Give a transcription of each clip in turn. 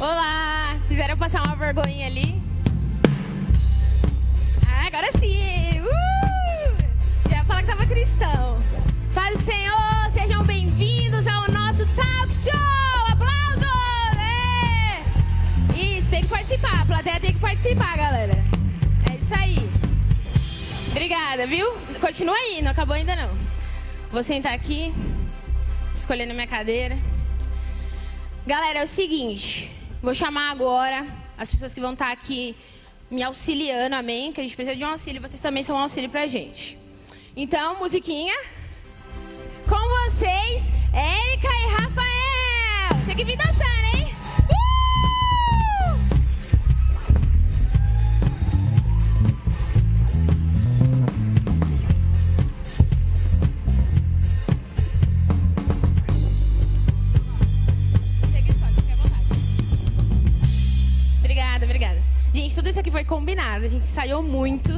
Olá! Fizeram passar uma vergonha ali. Ah, agora sim! Já falar que tava cristão. Paz do Senhor, sejam bem-vindos ao nosso talk show! Aplausos! Isso, tem que participar, a plateia tem que participar, galera. É isso aí. Obrigada, viu? Continua aí, não acabou ainda não. Vou sentar aqui, escolhendo minha cadeira. Galera, é o seguinte, vou chamar agora as pessoas que vão estar aqui me auxiliando, amém? Que a gente precisa de um auxílio, vocês também são um auxílio pra gente. Então, musiquinha. Com vocês, Érica e Rafael. Tem que vir dançando, hein? Obrigada. Gente, tudo isso aqui foi combinado. A gente ensaiou muito,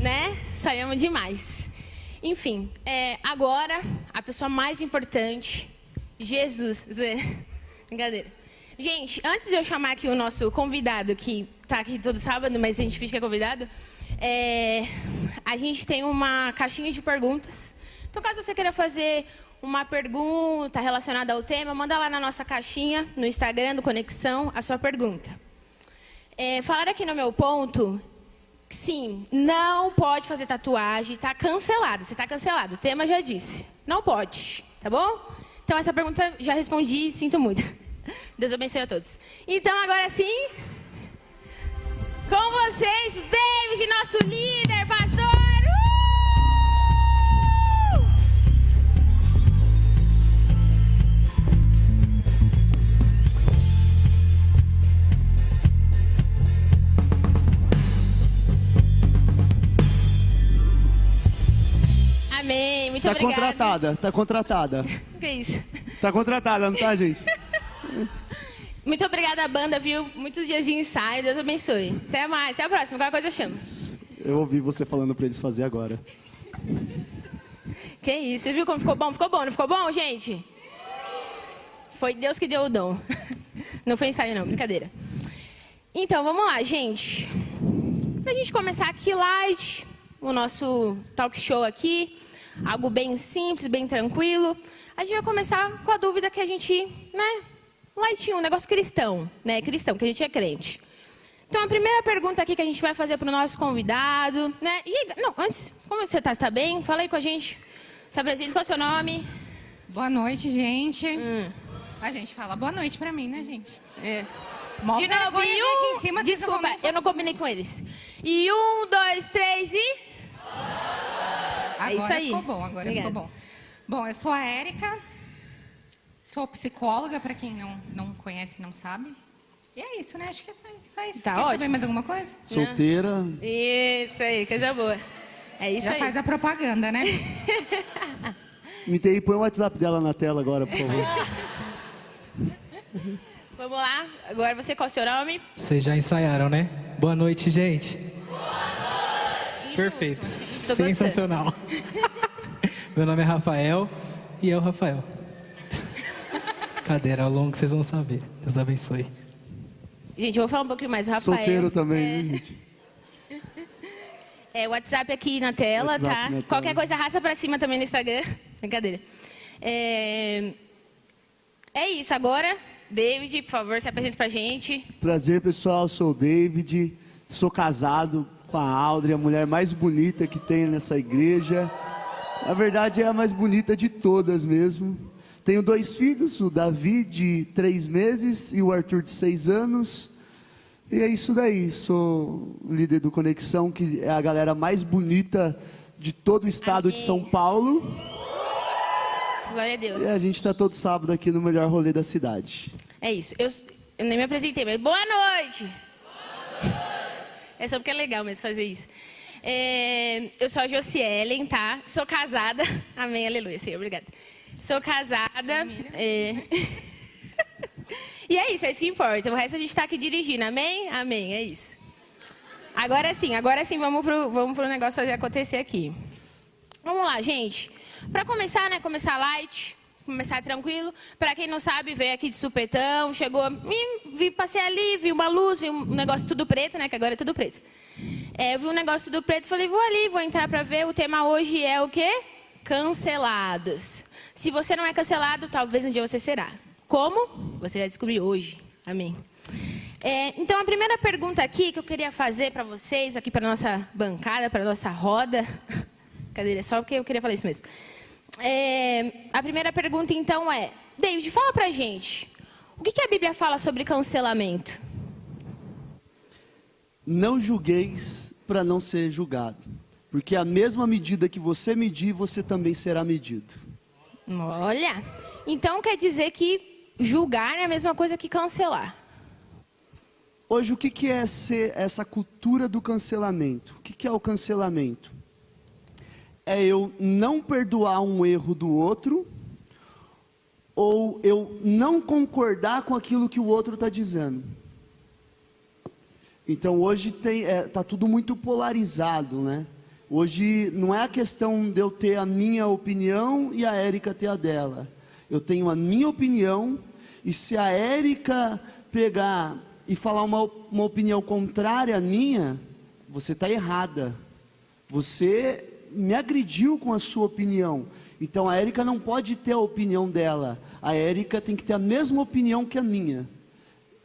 né? Ensaiamos demais. Enfim, agora, a pessoa mais importante, Jesus. Brincadeira. Gente, antes de eu chamar aqui o nosso convidado, que tá aqui todo sábado, mas a gente finge que é convidado, a gente tem uma caixinha de perguntas. Então, caso você queira fazer uma pergunta relacionada ao tema, manda lá na nossa caixinha, no Instagram do Conexão, a sua pergunta. Falaram aqui no meu ponto, sim, não pode fazer tatuagem, tá cancelado, você tá cancelado, o tema já disse, não pode, tá bom? Então essa pergunta já respondi, sinto muito. Deus abençoe a todos. Então agora sim, com vocês, David, nosso líder, pastor. Amém, muito obrigada. Tá contratada. Que isso? Tá contratada, não tá, gente? Muito obrigada, banda, viu? Muitos dias de ensaio, Deus abençoe. Até mais, até a próxima, qualquer coisa eu chamo. Eu ouvi você falando pra eles fazer agora. Que isso, você viu como ficou bom? Ficou bom, não ficou bom, gente? Foi Deus que deu o dom. Não foi ensaio não, brincadeira. Então, vamos lá, gente. Pra gente começar aqui light, o nosso talk show aqui. Algo bem simples, bem tranquilo. A gente vai começar com a dúvida que a gente, né, lightinho, um negócio cristão, né, cristão, que a gente é crente. Então, a primeira pergunta aqui que a gente vai fazer para o nosso convidado, né, antes, como você está? Está bem? Fala aí com a gente. Se apresenta, qual é o seu nome? Boa noite, gente. A gente fala boa noite para mim, né, gente? De novo, aqui em cima, desculpa, eu não combinei com eles. E 1, 2, 3 e... Agora isso aí. Ficou bom, agora ficou bom. Bom, eu sou a Érica, sou psicóloga, para quem não conhece e não sabe. E é isso, né? Acho que é só isso. Tá Quer ótimo. saber mais alguma coisa? Solteira. Isso aí, coisa boa. É isso Já aí. faz a propaganda, né? Me põe o WhatsApp dela na tela agora, por favor. Vamos lá. Agora você, qual é o seu nome? Vocês já ensaiaram, né? Boa noite, gente. Perfeito. Tô Sensacional. Meu nome é Rafael e é o Rafael. Cadeira ao longo que vocês vão saber. Deus abençoe. Gente, eu vou falar um pouquinho mais. O Rafael. Solteiro também, né, gente? O WhatsApp aqui na tela, WhatsApp tá? na tela. Qualquer coisa, arrasta pra cima também no Instagram. Brincadeira. É isso. Agora, David, por favor, se apresenta pra gente. Prazer, pessoal. Sou o David. Sou casado com a Audrey, a mulher mais bonita que tem nessa igreja. Na verdade, é a mais bonita de todas mesmo. Tenho 2 filhos, o Davi, de 3 meses, e o Arthur, de 6 anos. E é isso daí. Sou líder do Conexão, que é a galera mais bonita de todo o estado de São Paulo. Glória a Deus. E a gente está todo sábado aqui no melhor rolê da cidade. É isso. Eu nem me apresentei, mas boa noite. É só porque é legal mesmo fazer isso. Eu sou a Josielen, tá? Sou casada. Amém, aleluia, Senhor, obrigada. Sou casada. E é isso que importa. O resto a gente está aqui dirigindo, amém? Amém, é isso. Agora sim, vamos pro negócio acontecer aqui. Vamos lá, gente. Para começar, né? Começar light, começar tranquilo. Para quem não sabe, veio aqui de supetão, chegou, passei ali, vi uma luz, vi um negócio tudo preto, né? Que agora é tudo preto. Eu vi um negócio tudo preto, falei, vou ali, vou entrar para ver. O tema hoje é o quê? Cancelados. Se você não é cancelado, talvez um dia você será. Como? Você vai descobrir hoje. Amém. Então, a primeira pergunta aqui que eu queria fazer para vocês, aqui para nossa bancada, para nossa roda... Cadeira, só porque eu queria falar isso mesmo. A primeira pergunta, então, é... David, fala pra gente. O que a Bíblia fala sobre cancelamento? Não julgueis para não ser julgado. Porque a mesma medida que você medir, você também será medido. Olha, então quer dizer que julgar é a mesma coisa que cancelar. Hoje, o que é ser essa cultura do cancelamento? O que é o cancelamento? É eu não perdoar um erro do outro, ou eu não concordar com aquilo que o outro está dizendo. Então hoje está tudo muito polarizado, né? Hoje não é a questão de eu ter a minha opinião e a Érica ter a dela. Eu tenho a minha opinião, e se a Érica pegar e falar uma opinião contrária à minha, você está errada. Você me agrediu com a sua opinião. Então a Érica não pode ter a opinião dela. A Érica tem que ter a mesma opinião que a minha.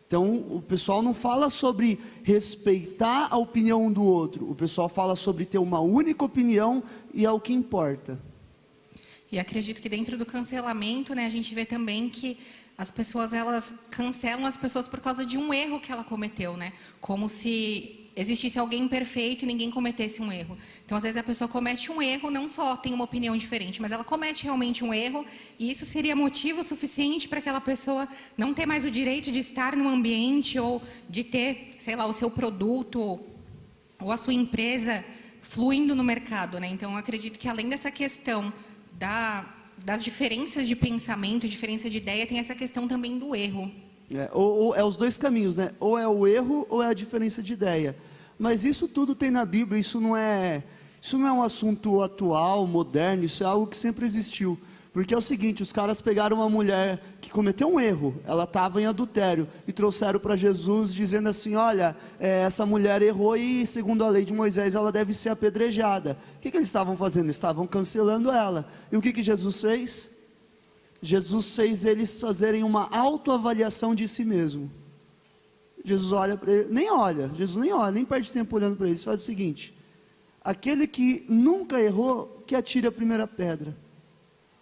Então o pessoal não fala sobre respeitar a opinião um do outro. O pessoal fala sobre ter uma única opinião, e é o que importa. E acredito que dentro do cancelamento, né, a gente vê também que as pessoas, elas cancelam as pessoas por causa de um erro que ela cometeu, né? Como se existisse alguém perfeito e ninguém cometesse um erro. Então, às vezes, a pessoa comete um erro, não só tem uma opinião diferente, mas ela comete realmente um erro, e isso seria motivo suficiente para aquela pessoa não ter mais o direito de estar no ambiente, ou de ter, sei lá, o seu produto ou a sua empresa fluindo no mercado, né? Então, eu acredito que além dessa questão das diferenças de pensamento, diferença de ideia, tem essa questão também do erro. Ou é os dois caminhos, né? Ou é o erro, ou é a diferença de ideia. Mas isso tudo tem na Bíblia, isso não é um assunto atual, moderno, isso é algo que sempre existiu. Porque é o seguinte, os caras pegaram uma mulher que cometeu um erro, ela estava em adultério, e trouxeram para Jesus dizendo assim, olha, essa mulher errou e segundo a lei de Moisés ela deve ser apedrejada. O que eles estavam fazendo? Eles estavam cancelando ela. E o que Jesus fez? Jesus fez eles fazerem uma autoavaliação de si mesmo. Jesus olha para ele, Jesus nem olha, nem perde tempo olhando para eles, faz o seguinte, aquele que nunca errou, que atire a primeira pedra.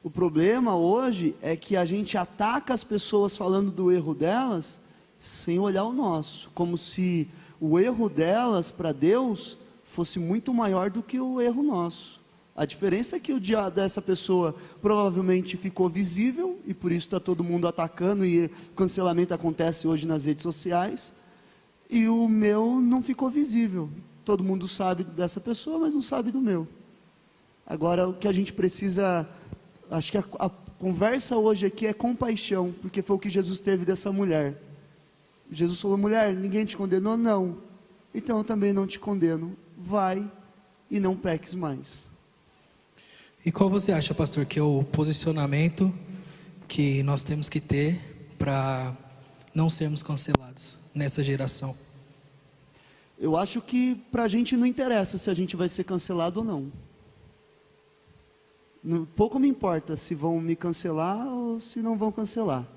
O problema hoje é que a gente ataca as pessoas falando do erro delas, sem olhar o nosso, como se o erro delas para Deus fosse muito maior do que o erro nosso. A diferença é que o dia dessa pessoa provavelmente ficou visível, e por isso está todo mundo atacando, e o cancelamento acontece hoje nas redes sociais, e o meu não ficou visível. Todo mundo sabe dessa pessoa, mas não sabe do meu. Agora, o que a gente precisa, acho que a conversa hoje aqui é compaixão, porque foi o que Jesus teve dessa mulher. Jesus falou, mulher, ninguém te condenou? Não. Então eu também não te condeno. Vai e não peques mais. E qual você acha, pastor, que é o posicionamento que nós temos que ter para não sermos cancelados nessa geração? Eu acho que para a gente não interessa se a gente vai ser cancelado ou não. Pouco me importa se vão me cancelar ou se não vão cancelar.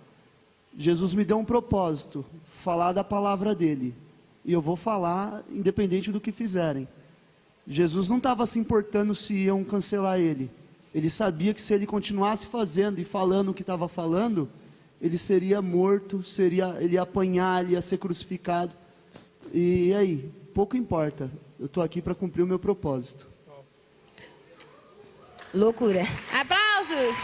Jesus me deu um propósito, falar da palavra dele. E eu vou falar independente do que fizerem. Jesus não estava se importando se iam cancelar ele. Ele sabia que se ele continuasse fazendo e falando o que estava falando, ele seria morto, ele ia apanhar, ele ia ser crucificado. E aí, pouco importa. Eu estou aqui para cumprir o meu propósito. Loucura. Aplausos!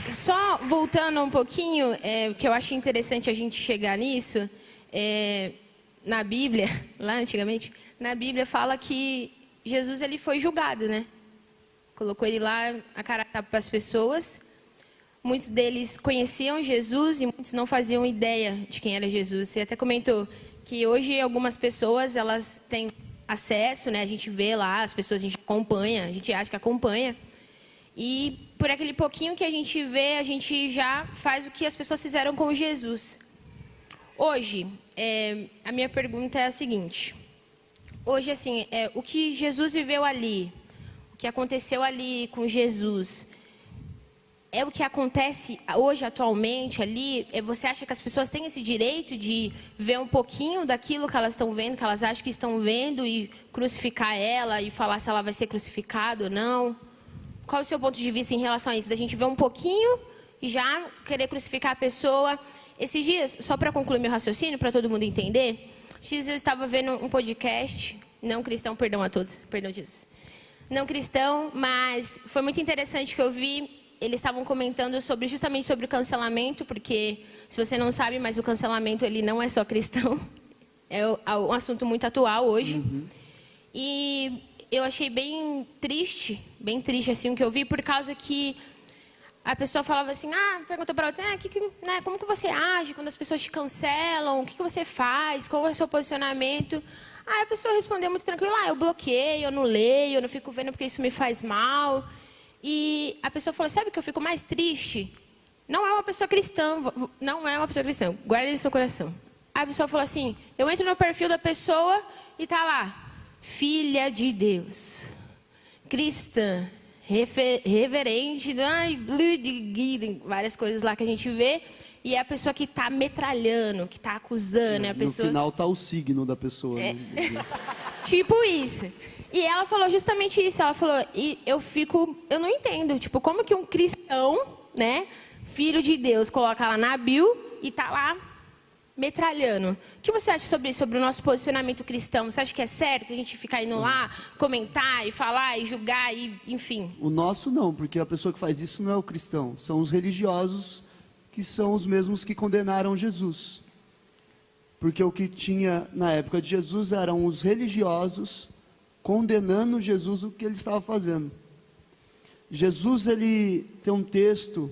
Só voltando um pouquinho, que eu acho interessante a gente chegar nisso, na Bíblia, lá antigamente, na Bíblia fala que Jesus ele foi julgado, né? Colocou ele lá a cara para as pessoas. Muitos deles conheciam Jesus e muitos não faziam ideia de quem era Jesus. Você até comentou que hoje algumas pessoas elas têm acesso, né? A gente vê lá as pessoas, a gente acompanha, a gente acha que acompanha. E por aquele pouquinho que a gente vê, a gente já faz o que as pessoas fizeram com Jesus. Hoje, a minha pergunta é a seguinte. Hoje, assim, o que Jesus viveu ali, o que aconteceu ali com Jesus, é o que acontece hoje, atualmente, ali? Você acha que as pessoas têm esse direito de ver um pouquinho daquilo que elas estão vendo, que elas acham que estão vendo, e crucificar ela e falar se ela vai ser crucificada ou não? Qual é o seu ponto de vista em relação a isso? Da gente ver um pouquinho e já querer crucificar a pessoa? Esses dias, só para concluir meu raciocínio, para todo mundo entender, esses dias eu estava vendo um podcast, não cristão, perdão a todos, perdão Jesus. Não cristão, mas foi muito interessante que eu vi. Eles estavam comentando justamente sobre o cancelamento, porque, se você não sabe, mas o cancelamento ele não é só cristão. É um assunto muito atual hoje. Uhum. E eu achei bem triste assim o que eu vi, por causa que a pessoa falava assim, perguntou para outra, como que você age quando as pessoas te cancelam? O que você faz? Qual é o seu posicionamento? Aí a pessoa respondeu muito tranquila, eu bloqueio, eu não leio, eu não fico vendo porque isso me faz mal. E a pessoa falou, sabe o que eu fico mais triste? Não é uma pessoa cristã, guarda isso no seu coração. A pessoa falou assim, eu entro no perfil da pessoa e tá lá, filha de Deus, cristã, reverente, várias coisas lá que a gente vê, e é a pessoa que está metralhando, que está acusando. A pessoa... No final está o signo da pessoa. Né? Tipo isso. E ela falou justamente isso, ela falou, eu não entendo, como que um cristão, né, filho de Deus, coloca lá na bio e está lá metralhando. O que você acha sobre isso, sobre o nosso posicionamento cristão? Você acha que é certo a gente ficar indo lá, comentar e falar e julgar, e, enfim? O nosso não, porque a pessoa que faz isso não é o cristão, são os religiosos, que são os mesmos que condenaram Jesus. Porque o que tinha na época de Jesus eram os religiosos condenando Jesus o que ele estava fazendo. Jesus, ele tem um texto,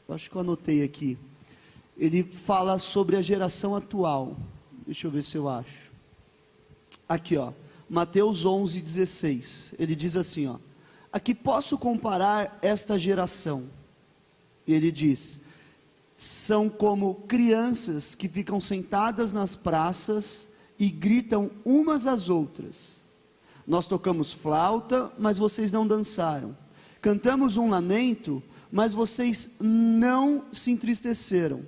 acho que eu anotei aqui, ele fala sobre a geração atual. Deixa eu ver se eu acho. Aqui, Mateus 11:16. Ele diz assim, a que posso comparar esta geração? Ele diz, são como crianças que ficam sentadas nas praças e gritam umas às outras. Nós tocamos flauta, mas vocês não dançaram. Cantamos um lamento, mas vocês não se entristeceram.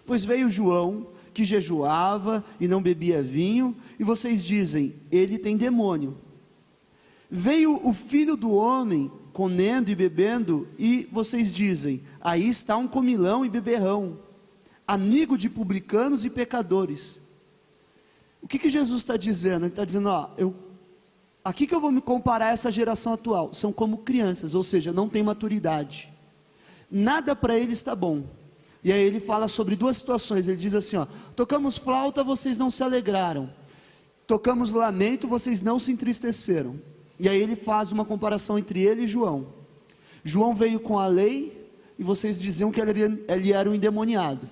Pois veio João, que jejuava e não bebia vinho, e vocês dizem, ele tem demônio. Veio o Filho do Homem, comendo e bebendo, e vocês dizem, aí está um comilão e beberrão, amigo de publicanos e pecadores. O que Jesus está dizendo? Ele está dizendo, aqui que eu vou me comparar a essa geração atual, são como crianças, ou seja, não tem maturidade, nada para eles está bom. E aí ele fala sobre duas situações, ele diz assim, tocamos flauta, vocês não se alegraram, tocamos lamento, vocês não se entristeceram. E aí ele faz uma comparação entre ele e João. João veio com a lei, e vocês diziam que ele era um endemoniado.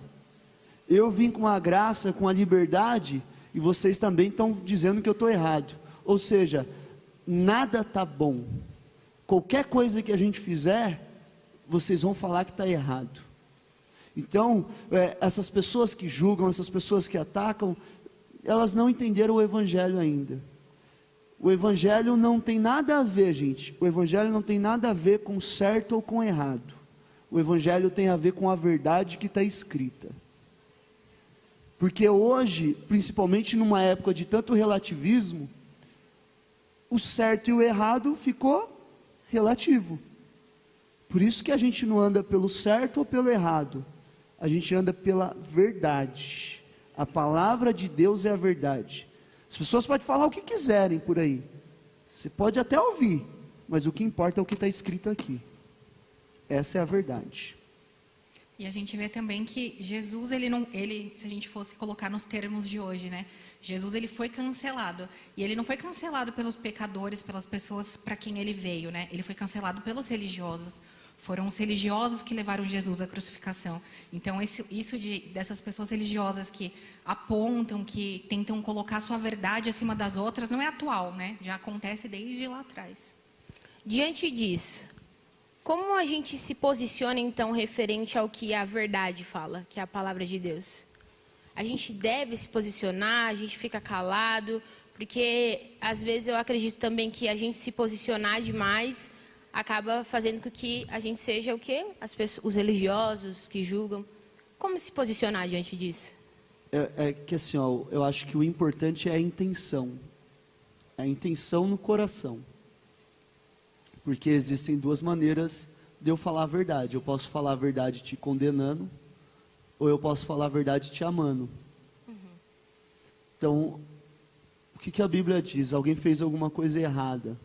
Eu vim com a graça, com a liberdade, e vocês também estão dizendo que eu estou errado. Ou seja, nada está bom. Qualquer coisa que a gente fizer, vocês vão falar que está errado. Então, essas pessoas que julgam, essas pessoas que atacam, elas não entenderam o Evangelho ainda. O Evangelho não tem nada a ver, gente. O Evangelho não tem nada a ver com certo ou com errado. O Evangelho tem a ver com a verdade que está escrita. Porque hoje, principalmente numa época de tanto relativismo, o certo e o errado ficou relativo. Por isso que a gente não anda pelo certo ou pelo errado. A gente anda pela verdade. A palavra de Deus é a verdade. As pessoas podem falar o que quiserem por aí. Você pode até ouvir, mas o que importa é o que está escrito aqui. Essa é a verdade. E a gente vê também que Jesus, se a gente fosse colocar nos termos de hoje, né? Jesus, ele foi cancelado. E ele não foi cancelado pelos pecadores, pelas pessoas para quem ele veio, né? Ele foi cancelado pelos religiosos. Foram os religiosos que levaram Jesus à crucificação. Então, dessas pessoas religiosas que apontam, que tentam colocar a sua verdade acima das outras, não é atual, né? Já acontece desde lá atrás. Diante disso, como a gente se posiciona, então, referente ao que a verdade fala, que é a palavra de Deus? A gente deve se posicionar, a gente fica calado, porque, às vezes, eu acredito também que a gente se posicionar demais acaba fazendo com que a gente seja o quê? Os religiosos que julgam. Como se posicionar diante disso? É que assim, ó, eu acho que o importante é a intenção. A intenção no coração. Porque existem duas maneiras de eu falar a verdade. Eu posso falar a verdade te condenando, ou eu posso falar a verdade te amando. Então, o que a Bíblia diz? Alguém fez alguma coisa errada.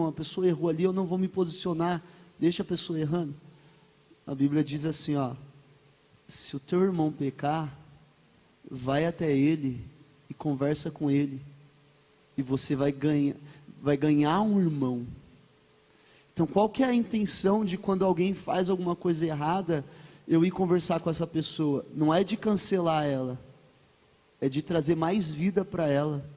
A pessoa errou ali, eu não vou me posicionar, deixa a pessoa errando. A Bíblia diz assim, ó, se o teu irmão pecar, vai até ele e conversa com ele, e você vai ganhar um irmão. Então, qual que é a intenção de quando alguém faz alguma coisa errada, eu ir conversar com essa pessoa? Não é de cancelar ela, é de trazer mais vida para ela,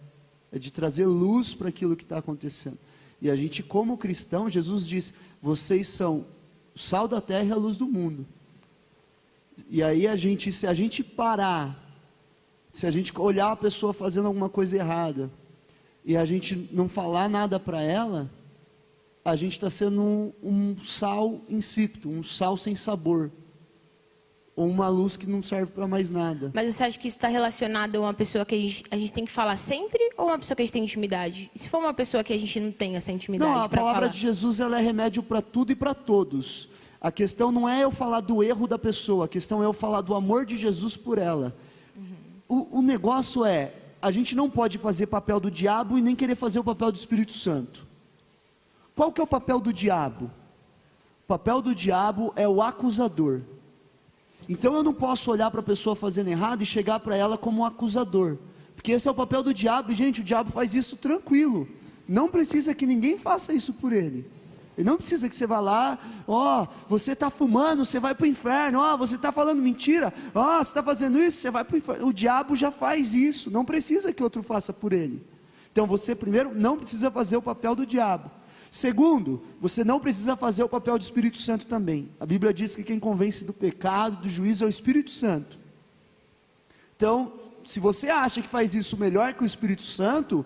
é de trazer luz para aquilo que está acontecendo. E a gente, como cristão, Jesus diz, vocês são o sal da terra e a luz do mundo. E aí se a gente parar, se a gente olhar a pessoa fazendo alguma coisa errada, e a gente não falar nada para ela, a gente está sendo um sal insípido, um sal sem sabor, ou uma luz que não serve para mais nada. Mas você acha que isso está relacionado a uma pessoa que a gente tem que falar sempre, ou uma pessoa que a gente tem intimidade? E se for uma pessoa que a gente não tem essa intimidade Não, a para palavra falar? de Jesus, ela é remédio para tudo e para todos. A questão não é eu falar do erro da pessoa, a questão é eu falar do amor de Jesus por ela. O negócio é, a gente não pode fazer papel do diabo e nem querer fazer o papel do Espírito Santo. Qual que é o papel do diabo? O papel do diabo é o acusador. Então eu não posso olhar para a pessoa fazendo errado e chegar para ela como um acusador, porque esse é o papel do diabo. E gente, o diabo faz isso tranquilo, não precisa que ninguém faça isso por ele. Ele não precisa que você vá lá, você está fumando, você vai para o inferno, você está falando mentira, você está fazendo isso, você vai para o inferno. O diabo já faz isso, não precisa que outro faça por ele. Então você primeiro não precisa fazer o papel do diabo. Segundo, você não precisa fazer o papel do Espírito Santo também. A Bíblia diz que quem convence do pecado, do juízo, é o Espírito Santo. Então, se você acha que faz isso melhor que o Espírito Santo,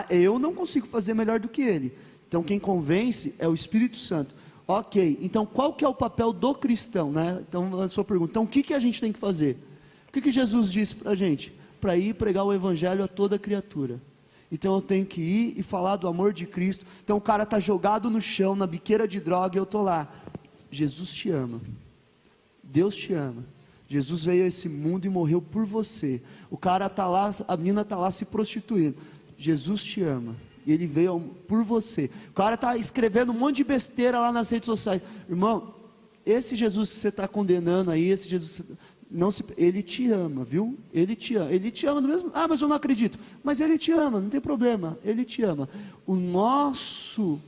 eu não consigo fazer melhor do que ele. Então, quem convence é o Espírito Santo. Ok, então qual que é o papel do cristão, né? Então, a sua pergunta, então o que a gente tem que fazer? O que Jesus disse para a gente? Para ir pregar o Evangelho a toda criatura. Então eu tenho que ir e falar do amor de Cristo. Então o cara está jogado no chão, na biqueira de droga, e eu estou lá. Jesus te ama. Deus te ama. Jesus veio a esse mundo e morreu por você. O cara está lá, a menina está lá se prostituindo. Jesus te ama. E ele veio por você. O cara está escrevendo um monte de besteira lá nas redes sociais. Irmão, esse Jesus que você está condenando aí, esse Jesus... ele te ama, viu? Ele te ama do mesmo. Mas eu não acredito. Mas ele te ama, não tem problema. Ele te ama. O nosso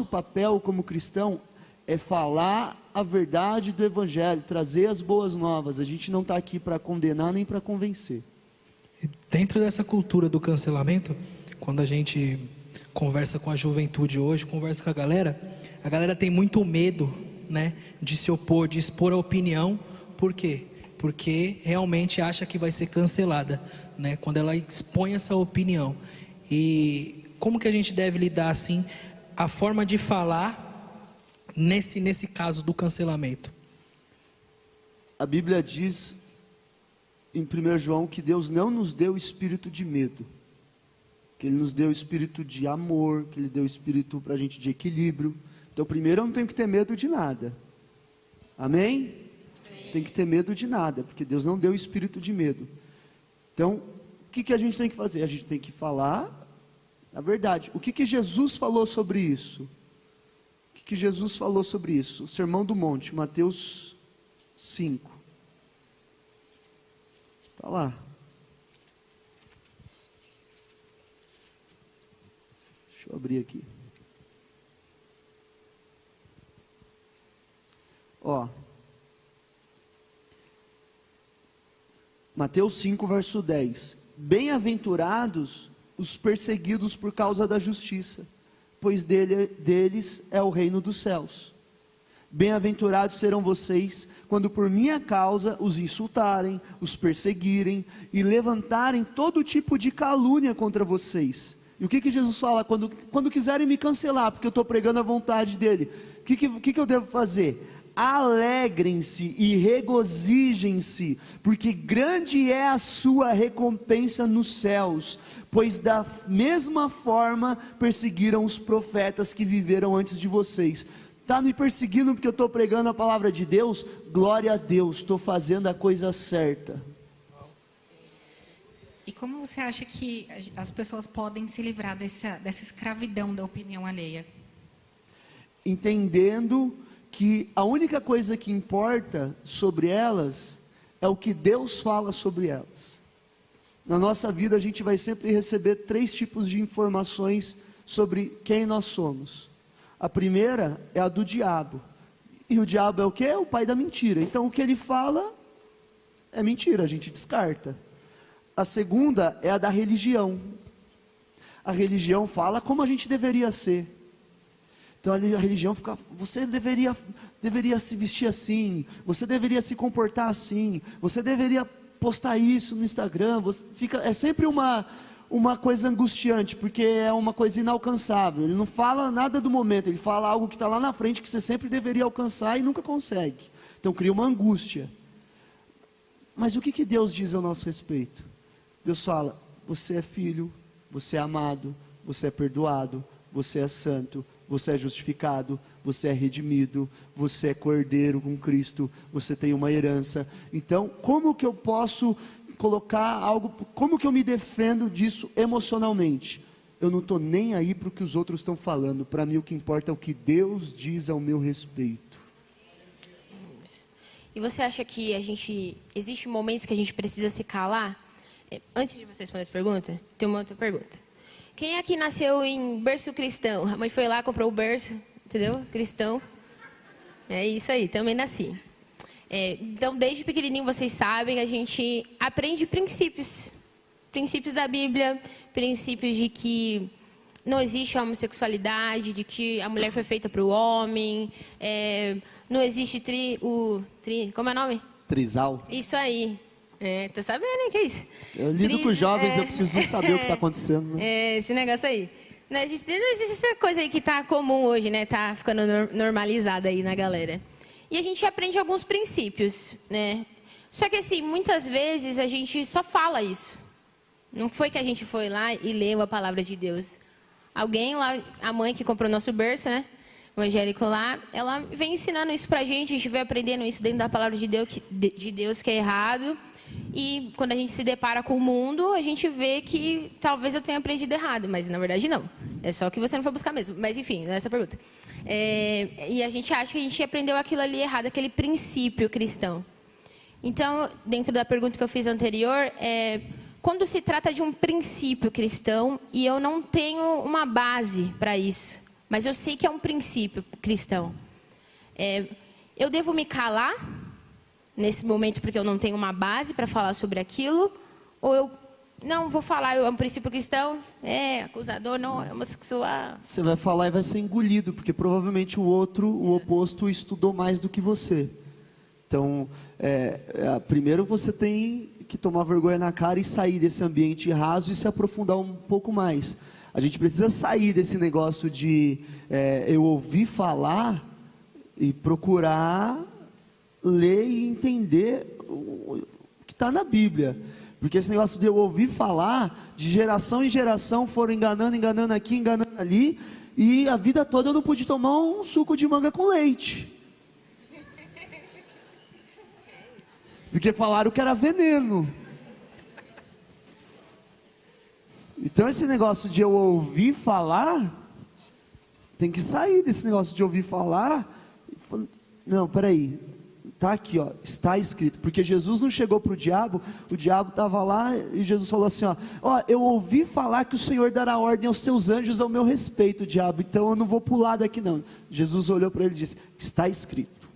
papel como cristão é falar a verdade do Evangelho, trazer as boas novas. A gente não está aqui para condenar nem para convencer. Dentro dessa cultura do cancelamento, quando a gente conversa com a juventude hoje, conversa com a galera tem muito medo, né, de se opor, de expor a opinião. Por quê? Porque realmente acha que vai ser cancelada, né? Quando ela expõe essa opinião. E como que a gente deve lidar assim, a forma de falar nesse caso do cancelamento? A Bíblia diz em 1 João que Deus não nos deu espírito de medo, que Ele nos deu espírito de amor, que Ele deu espírito para a gente de equilíbrio. Então primeiro eu não tenho que ter medo de nada. Amém? Tem que ter medo de nada, porque Deus não deu espírito de medo. Então, o que a gente tem que fazer? A gente tem que falar a verdade. O que Jesus falou sobre isso? O que Jesus falou sobre isso? O Sermão do Monte, Mateus 5. Está lá. Deixa eu abrir aqui. Ó, Mateus 5, verso 10. Bem-aventurados os perseguidos por causa da justiça, pois deles é o reino dos céus. Bem-aventurados serão vocês, quando por minha causa os insultarem, os perseguirem, e levantarem todo tipo de calúnia contra vocês. E o que Jesus fala? Quando quiserem me cancelar, porque eu estou pregando a vontade dele, o que eu devo fazer? Alegrem-se e regozijem-se, porque grande é a sua recompensa nos céus, pois da mesma forma perseguiram os profetas que viveram antes de vocês. Está me perseguindo porque eu estou pregando a palavra de Deus? Glória a Deus, estou fazendo a coisa certa. E como você acha que as pessoas podem se livrar dessa escravidão da opinião alheia? Entendendo que a única coisa que importa sobre elas é o que Deus fala sobre elas. Na nossa vida a gente vai sempre receber 3 tipos de informações sobre quem nós somos. A primeira é a do diabo. E o diabo é o quê? É o pai da mentira. Então o que ele fala é mentira, a gente descarta. A segunda é a da religião. A religião fala como a gente deveria ser. Então a religião fica, você deveria se vestir assim, você deveria se comportar assim, você deveria postar isso no Instagram. É sempre uma coisa angustiante, porque é uma coisa inalcançável. Ele não fala nada do momento, ele fala algo que está lá na frente, que você sempre deveria alcançar e nunca consegue. Então cria uma angústia. Mas o que Deus diz ao nosso respeito? Deus fala, você é filho, você é amado, você é perdoado, você é santo, você é justificado, você é redimido, você é cordeiro com Cristo, você tem uma herança. Então, como que eu posso colocar algo, como que eu me defendo disso emocionalmente? Eu não estou nem aí para o que os outros estão falando, para mim o que importa é o que Deus diz ao meu respeito. E você acha que existe momentos que a gente precisa se calar? Antes de você responder essa pergunta, tem uma outra pergunta. Quem aqui nasceu em berço cristão? A mãe foi lá, comprou o berço, entendeu? Cristão. É isso aí, também nasci. Então, desde pequenininho, vocês sabem, a gente aprende princípios. Princípios da Bíblia, princípios de que não existe a homossexualidade, de que a mulher foi feita para o homem, não existe como é o nome? Trisal. Isso aí. Tá sabendo, hein? Que é isso? Eu lido com os jovens, eu preciso saber o que está acontecendo. Né? Esse negócio aí. Não existe essa coisa aí que tá comum hoje, né? Tá ficando normalizada aí na galera. E a gente aprende alguns princípios, né? Só que assim, muitas vezes a gente só fala isso. Não foi que a gente foi lá e leu a palavra de Deus. Alguém lá, a mãe que comprou nosso berço, né? Evangélico lá, ela vem ensinando isso pra gente. A gente vem aprendendo isso dentro da palavra de Deus, que é errado. E quando a gente se depara com o mundo, a gente vê que talvez eu tenha aprendido errado, mas na verdade não. É só que você não foi buscar mesmo. Mas enfim, não é essa a pergunta. E a gente acha que a gente aprendeu aquilo ali errado, aquele princípio cristão. Então, dentro da pergunta que eu fiz anterior, quando se trata de um princípio cristão e eu não tenho uma base para isso, mas eu sei que é um princípio cristão, eu devo me calar nesse momento porque eu não tenho uma base para falar sobre aquilo? Ou eu não vou falar, é um princípio cristão, acusador, não, é homossexual. Você vai falar e vai ser engolido, porque provavelmente o oposto, estudou mais do que você. Então, primeiro você tem que tomar vergonha na cara e sair desse ambiente raso e se aprofundar um pouco mais. A gente precisa sair desse negócio de eu ouvir falar e procurar ler e entender o que está na Bíblia. Porque esse negócio de eu ouvir falar, de geração em geração, foram enganando aqui, enganando ali, e a vida toda eu não pude tomar um suco de manga com leite. Porque falaram que era veneno. Então esse negócio de eu ouvir falar, tem que sair desse negócio de ouvir falar. Não, peraí. Está aqui, ó, está escrito. Porque Jesus não chegou para o diabo estava lá e Jesus falou assim, eu ouvi falar que o Senhor dará ordem aos seus anjos ao meu respeito, diabo, então eu não vou pular daqui não. Jesus olhou para ele e disse, está escrito.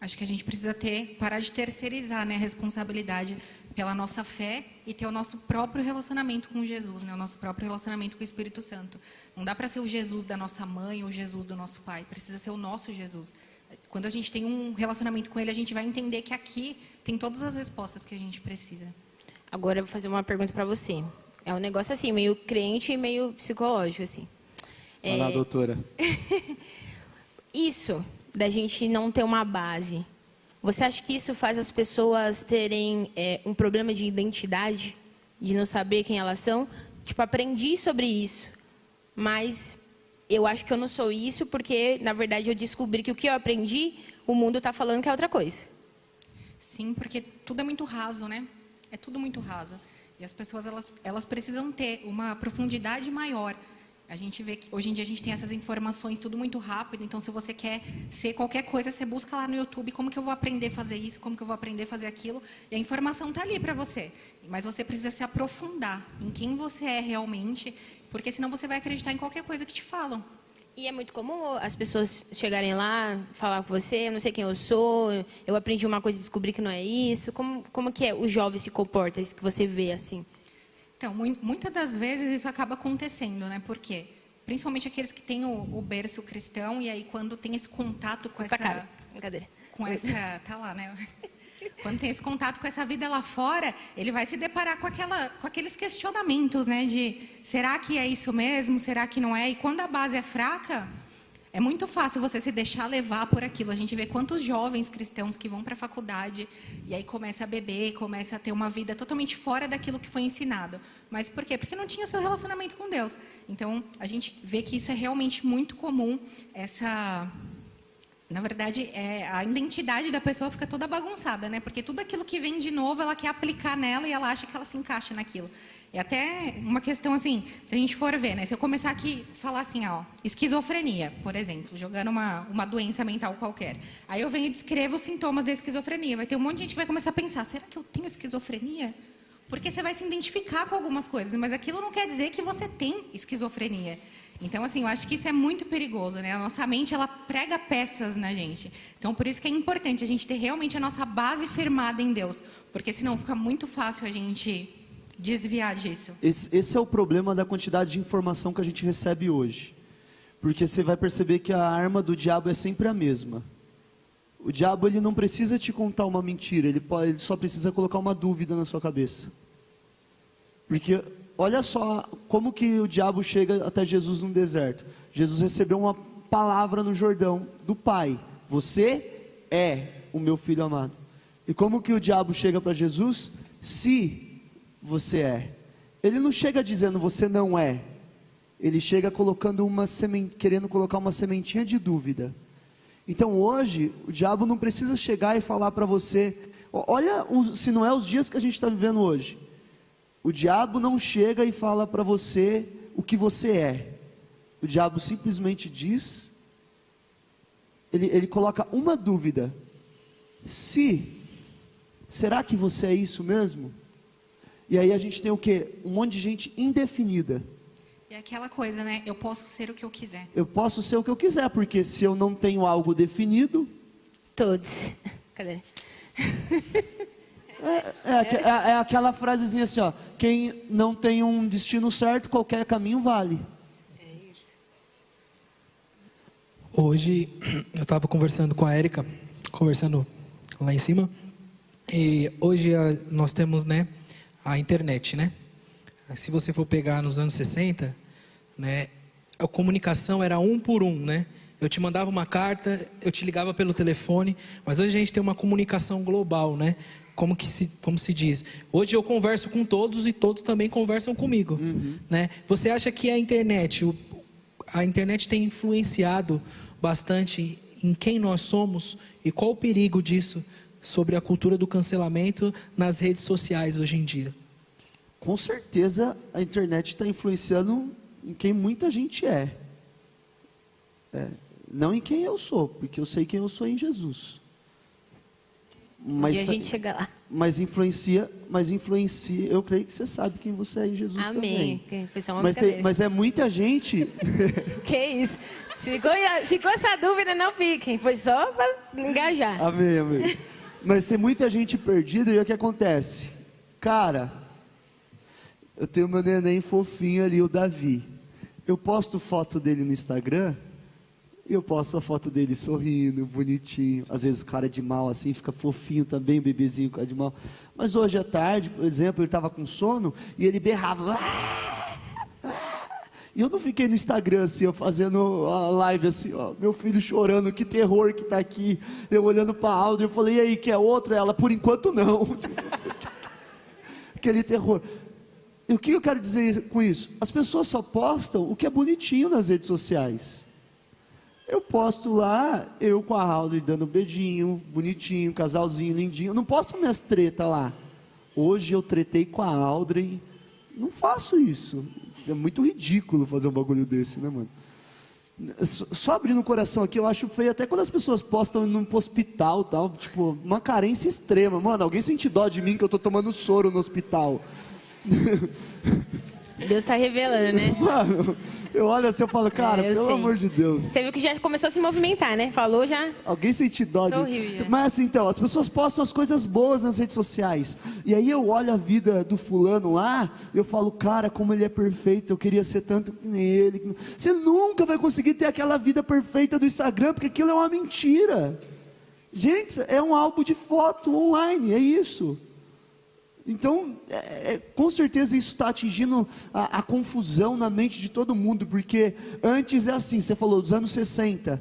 Acho que a gente precisa parar de terceirizar, né, a responsabilidade pela nossa fé e ter o nosso próprio relacionamento com Jesus, né, o nosso próprio relacionamento com o Espírito Santo. Não dá para ser o Jesus da nossa mãe ou o Jesus do nosso pai, precisa ser o nosso Jesus. Quando a gente tem um relacionamento com ele, a gente vai entender que aqui tem todas as respostas que a gente precisa. Agora eu vou fazer uma pergunta para você. É um negócio assim, meio crente e meio psicológico, assim. Vai lá, doutora. Isso da gente não ter uma base, você acha que isso faz as pessoas terem um problema de identidade? De não saber quem elas são? Tipo, aprendi sobre isso, mas eu acho que eu não sou isso porque, na verdade, eu descobri que o que eu aprendi, o mundo está falando que é outra coisa. Sim, porque tudo é muito raso, né? É tudo muito raso. E as pessoas, elas precisam ter uma profundidade maior. A gente vê que hoje em dia a gente tem essas informações tudo muito rápido, então se você quer ser qualquer coisa, você busca lá no YouTube como que eu vou aprender a fazer isso, como que eu vou aprender a fazer aquilo, e a informação está ali para você. Mas você precisa se aprofundar em quem você é realmente, porque senão você vai acreditar em qualquer coisa que te falam. E é muito comum as pessoas chegarem lá, falar com você, eu não sei quem eu sou, eu aprendi uma coisa e descobri que não é isso. Como que o jovem se comporta, isso que você vê assim? Então, muitas das vezes isso acaba acontecendo, né? Por quê? Principalmente aqueles que têm o berço cristão, e aí quando tem esse contato com Custa essa... caro. Brincadeira. Com essa... Tá lá, né? Quando tem esse contato com essa vida lá fora, ele vai se deparar com aqueles questionamentos, né? De, será que é isso mesmo? Será que não é? E quando a base é fraca... É muito fácil você se deixar levar por aquilo. A gente vê quantos jovens cristãos que vão para a faculdade e aí começa a beber, começa a ter uma vida totalmente fora daquilo que foi ensinado. Mas por quê? Porque não tinha seu relacionamento com Deus. Então, a gente vê que isso é realmente muito comum. Na verdade, a identidade da pessoa fica toda bagunçada, né? Porque tudo aquilo que vem de novo, ela quer aplicar nela e ela acha que ela se encaixa naquilo. É até uma questão assim, se a gente for ver, né? Se eu começar aqui a falar assim, ó, esquizofrenia, por exemplo, jogando uma doença mental qualquer. Aí eu venho e descrevo os sintomas da esquizofrenia. Vai ter um monte de gente que vai começar a pensar, será que eu tenho esquizofrenia? Porque você vai se identificar com algumas coisas, mas aquilo não quer dizer que você tem esquizofrenia. Então, assim, eu acho que isso é muito perigoso, né? A nossa mente, ela prega peças na gente. Então, por isso que é importante a gente ter realmente a nossa base firmada em Deus. Porque senão fica muito fácil a gente desviar disso. Esse é o problema da quantidade de informação que a gente recebe hoje. Porque você vai perceber que a arma do diabo é sempre a mesma. O diabo, ele não precisa te contar uma mentira, ele só precisa colocar uma dúvida na sua cabeça. Porque olha só como que o diabo chega até Jesus no deserto. Jesus recebeu uma palavra no Jordão do Pai. Você é o meu filho amado. E como que o diabo chega para Jesus? Se você é. Ele não chega dizendo você não é. Ele chega colocando querendo colocar uma sementinha de dúvida. Então hoje, o diabo não precisa chegar e falar para você, olha, se não é os dias que a gente está vivendo hoje. O diabo não chega e fala para você o que você é. O diabo simplesmente diz, ele coloca uma dúvida. Será que você é isso mesmo? E aí a gente tem o quê? Um monte de gente indefinida. É aquela coisa, né? Eu posso ser o que eu quiser. Eu posso ser o que eu quiser, porque se eu não tenho algo definido... Todos. Cadê? É aquela frasezinha assim, ó. Quem não tem um destino certo, qualquer caminho vale. É isso. Hoje, eu estava conversando com a Érica, conversando lá em cima. E hoje nós temos, né, a internet, né? Se você for pegar nos anos 60, né, a comunicação era 1 por 1, né? Eu te mandava uma carta, eu te ligava pelo telefone, mas hoje a gente tem uma comunicação global, né? Como se diz? Hoje eu converso com todos e todos também conversam comigo, né? Você acha que a internet tem influenciado bastante em quem nós somos e qual o perigo disso sobre a cultura do cancelamento nas redes sociais hoje em dia? Com certeza a internet está influenciando em quem muita gente é. Não em quem eu sou, porque eu sei quem eu sou em Jesus. Mas a gente chega lá. Mas influencia, eu creio que você sabe quem você é em Jesus Amém. também. Foi só uma mas é muita gente... Que isso? Se ficou essa dúvida, não fiquem. Foi só para engajar. Amém, amém. Mas tem muita gente perdida e o que acontece? Cara, eu tenho meu neném fofinho ali, o Davi. Eu posto foto dele no Instagram e eu posto a foto dele sorrindo, bonitinho. Às vezes cara de mal assim, fica fofinho também, bebezinho, cara de mal. Mas hoje à tarde, por exemplo, ele estava com sono e ele berrava. E eu não fiquei no Instagram assim, ó, fazendo a live assim, ó, meu filho chorando, que terror que tá aqui. Eu olhando para a Audrey, eu falei, e aí, quer outro? Ela, por enquanto não. Aquele terror. E o que eu quero dizer com isso? As pessoas só postam o que é bonitinho nas redes sociais. Eu posto lá, eu com a Audrey dando um beijinho, bonitinho, casalzinho, lindinho. Eu não posto minhas tretas lá. Hoje eu tretei com a Audrey. Não faço isso. Isso é muito ridículo fazer um bagulho desse, né, mano? Só abrindo o coração aqui, eu acho feio até quando as pessoas postam indo pro hospital tal, tipo, uma carência extrema. Mano, alguém sente dó de mim que eu tô tomando soro no hospital. Deus está revelando, né? Mano, eu olho assim, eu falo, cara, eu pelo sei. amor de Deus. Você viu que já começou a se movimentar, né? Falou já. Alguém sente dó de Sorriu mim. já. Mas assim, então, as pessoas postam as coisas boas nas redes sociais. E aí eu olho a vida do fulano lá, e eu falo, cara, como ele é perfeito, eu queria ser tanto que nem ele. Você nunca vai conseguir ter aquela vida perfeita do Instagram, porque aquilo é uma mentira. Gente, é um álbum de foto online, é isso. Então, com certeza isso está atingindo a confusão na mente de todo mundo, porque antes é assim, você falou dos anos 60,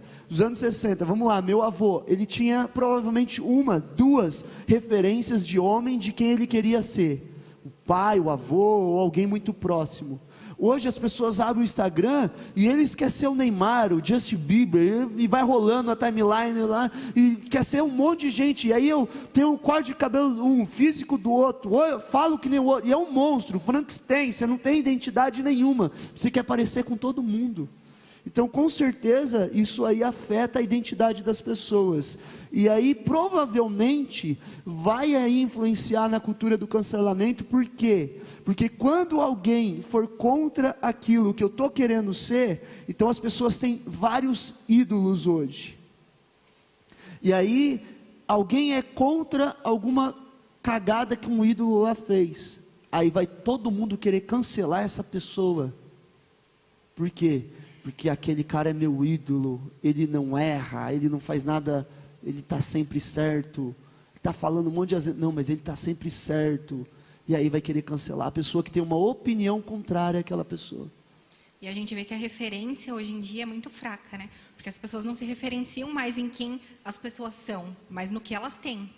vamos lá, meu avô, ele tinha provavelmente uma, duas referências de homem de quem ele queria ser, o pai, o avô ou alguém muito próximo. Hoje as pessoas abrem o Instagram e eles querem ser o Neymar, o Justin Bieber, e vai rolando a timeline lá, e quer ser um monte de gente, e aí eu tenho um corte de cabelo um, físico do outro, ou eu falo que nem o outro, e é um monstro, Frankenstein, você não tem identidade nenhuma, você quer parecer com todo mundo. Então, com certeza, isso aí afeta a identidade das pessoas. E aí, provavelmente, vai aí influenciar na cultura do cancelamento. Por quê? Porque quando alguém for contra aquilo que eu estou querendo ser, então as pessoas têm vários ídolos hoje. E aí, alguém é contra alguma cagada que um ídolo lá fez. Aí vai todo mundo querer cancelar essa pessoa. Por quê? Porque aquele cara é meu ídolo, ele não erra, ele não faz nada, ele está sempre certo, está falando um monte de asneira, não, mas ele está sempre certo, e aí vai querer cancelar a pessoa que tem uma opinião contrária àquela pessoa. E a gente vê que a referência hoje em dia é muito fraca, né? Porque as pessoas não se referenciam mais em quem as pessoas são, mas no que elas têm.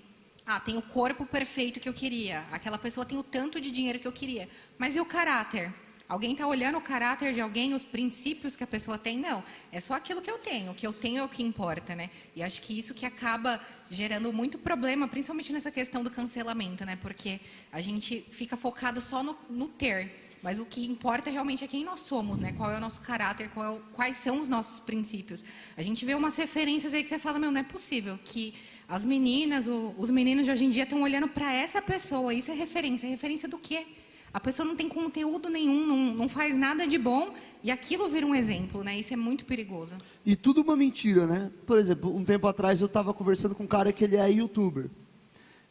Ah, tem o corpo perfeito que eu queria, aquela pessoa tem o tanto de dinheiro que eu queria, mas e o caráter? Alguém está olhando o caráter de alguém, os princípios que a pessoa tem? Não, é só aquilo que eu tenho. O que eu tenho é o que importa, né? E acho que isso que acaba gerando muito problema, principalmente nessa questão do cancelamento, né? Porque a gente fica focado só no ter. Mas o que importa realmente é quem nós somos, né? Qual é o nosso caráter, quais são os nossos princípios. A gente vê umas referências aí que você fala, meu, não é possível que as meninas, os meninos de hoje em dia estão olhando para essa pessoa. Isso é referência do quê? A pessoa não tem conteúdo nenhum, não faz nada de bom e aquilo vira um exemplo, né? Isso é muito perigoso. E tudo uma mentira, né? Por exemplo, um tempo atrás eu estava conversando com um cara que ele é youtuber.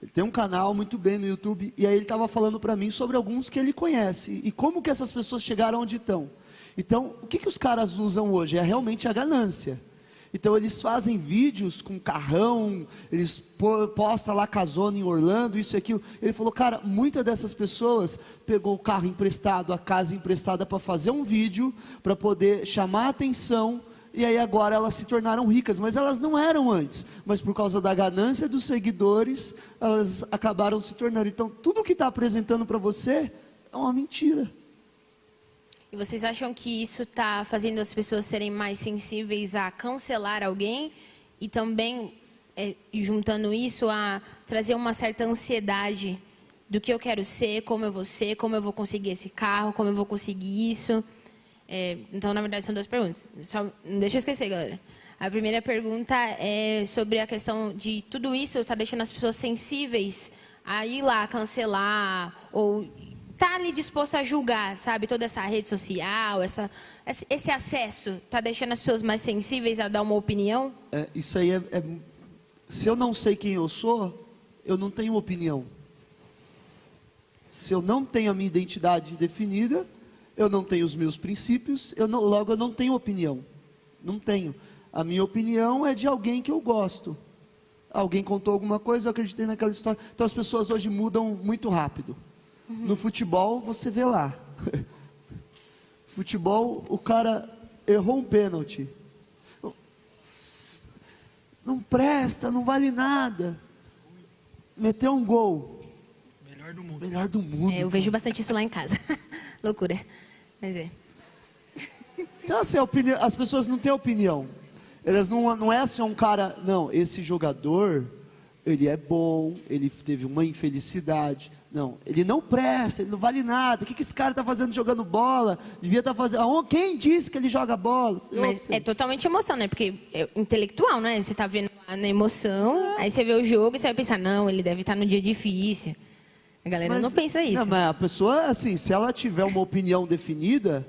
Ele tem um canal muito bem no YouTube e aí ele estava falando para mim sobre alguns que ele conhece e como que essas pessoas chegaram onde estão. Então, o que os caras usam hoje? É realmente a ganância. Então eles fazem vídeos com carrão, eles postam lá casona em Orlando, isso e aquilo. Ele falou, cara, muitas dessas pessoas pegou o carro emprestado, a casa emprestada para fazer um vídeo, para poder chamar a atenção, e aí agora elas se tornaram ricas, mas elas não eram antes, mas por causa da ganância dos seguidores, elas acabaram se tornando. Então tudo que está apresentando para você é uma mentira. E vocês acham que isso está fazendo as pessoas serem mais sensíveis a cancelar alguém e também, juntando isso, a trazer uma certa ansiedade do que eu quero ser, como eu vou conseguir esse carro, como eu vou conseguir isso? Então, na verdade, são duas perguntas. Só, não deixa eu esquecer, galera. A primeira pergunta é sobre a questão de tudo isso está deixando as pessoas sensíveis a ir lá cancelar ou tá ali disposto a julgar, sabe? Toda essa rede social, esse acesso, tá deixando as pessoas mais sensíveis a dar uma opinião? Isso aí se eu não sei quem eu sou, eu não tenho opinião. Se eu não tenho a minha identidade definida, eu não tenho os meus princípios, logo eu não tenho opinião. Não tenho. A minha opinião é de alguém que eu gosto. Alguém contou alguma coisa, eu acreditei naquela história. Então as pessoas hoje mudam muito rápido. No futebol, você vê lá. Futebol, o cara errou um pênalti. Não presta, não vale nada. Meteu um gol. Melhor do mundo. Melhor do mundo. Eu vejo bastante isso lá em casa. Loucura. Mas Então, assim, as pessoas não têm opinião. Elas não é assim um cara... Não, esse jogador, ele é bom, ele teve uma infelicidade. Não, ele não presta, ele não vale nada. O que esse cara está fazendo jogando bola? Devia estar fazendo... Quem disse que ele joga bola? Mas é totalmente emoção, né? Porque é intelectual, né? Você está vendo na emoção, aí você vê o jogo e você vai pensar, não, ele deve estar no dia difícil. A galera não pensa isso. Não, mas a pessoa, assim, se ela tiver uma opinião definida...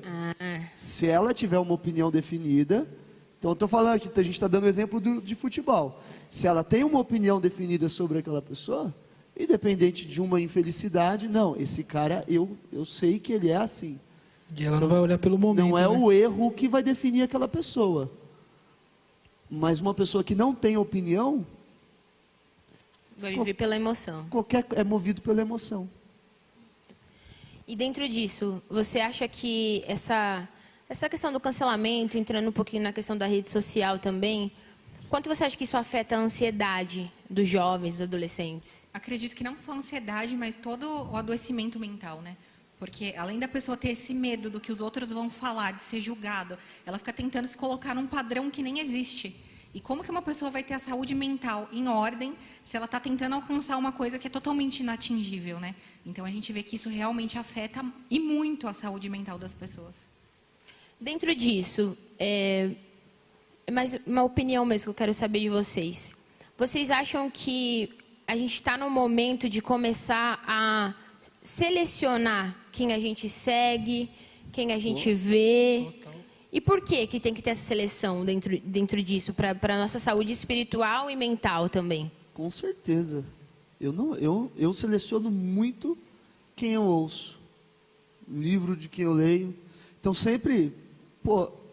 Se ela tiver uma opinião definida... Então, eu estou falando aqui, a gente está dando exemplo de futebol. Se ela tem uma opinião definida sobre aquela pessoa, independente de uma infelicidade, não, esse cara, eu sei que ele é assim. E ela não vai olhar pelo momento, não é né? o erro que vai definir aquela pessoa. Mas uma pessoa que não tem opinião... Vai viver pela emoção. É movido pela emoção. E dentro disso, você acha que essa questão do cancelamento, entrando um pouquinho na questão da rede social também, quanto você acha que isso afeta a ansiedade dos jovens, dos adolescentes? Acredito que não só a ansiedade, mas todo o adoecimento mental, né? Porque além da pessoa ter esse medo do que os outros vão falar, de ser julgado, ela fica tentando se colocar num padrão que nem existe. E como que uma pessoa vai ter a saúde mental em ordem se ela está tentando alcançar uma coisa que é totalmente inatingível, né? Então a gente vê que isso realmente afeta e muito a saúde mental das pessoas. Dentro disso, mas uma opinião mesmo que eu quero saber de vocês. Vocês acham que a gente está no momento de começar a selecionar quem a gente segue, quem a gente vê? E por que tem que ter essa seleção dentro disso, para a nossa saúde espiritual e mental também? Com certeza. Eu seleciono muito quem eu ouço, o livro de quem eu leio. Então sempre...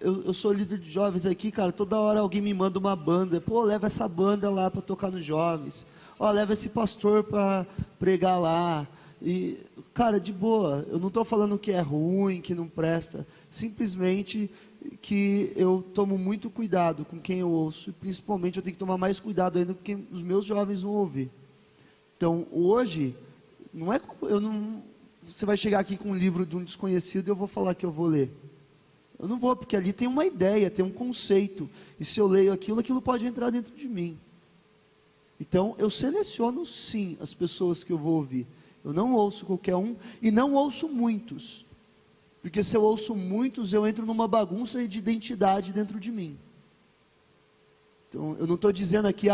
eu sou líder de jovens aqui, cara, toda hora alguém me manda uma banda. Leva essa banda lá para tocar nos jovens. Leva esse pastor para pregar lá. E, cara, de boa, eu não estou falando que é ruim, que não presta. Simplesmente que eu tomo muito cuidado com quem eu ouço. E principalmente eu tenho que tomar mais cuidado ainda com quem os meus jovens vão ouvir. Então, hoje, você vai chegar aqui com um livro de um desconhecido e eu vou falar que eu vou ler. Eu não vou, porque ali tem uma ideia, tem um conceito. E se eu leio aquilo pode entrar dentro de mim. Então, eu seleciono sim as pessoas que eu vou ouvir. Eu não ouço qualquer um e não ouço muitos. Porque se eu ouço muitos, eu entro numa bagunça de identidade dentro de mim. Então, eu não estou dizendo aqui,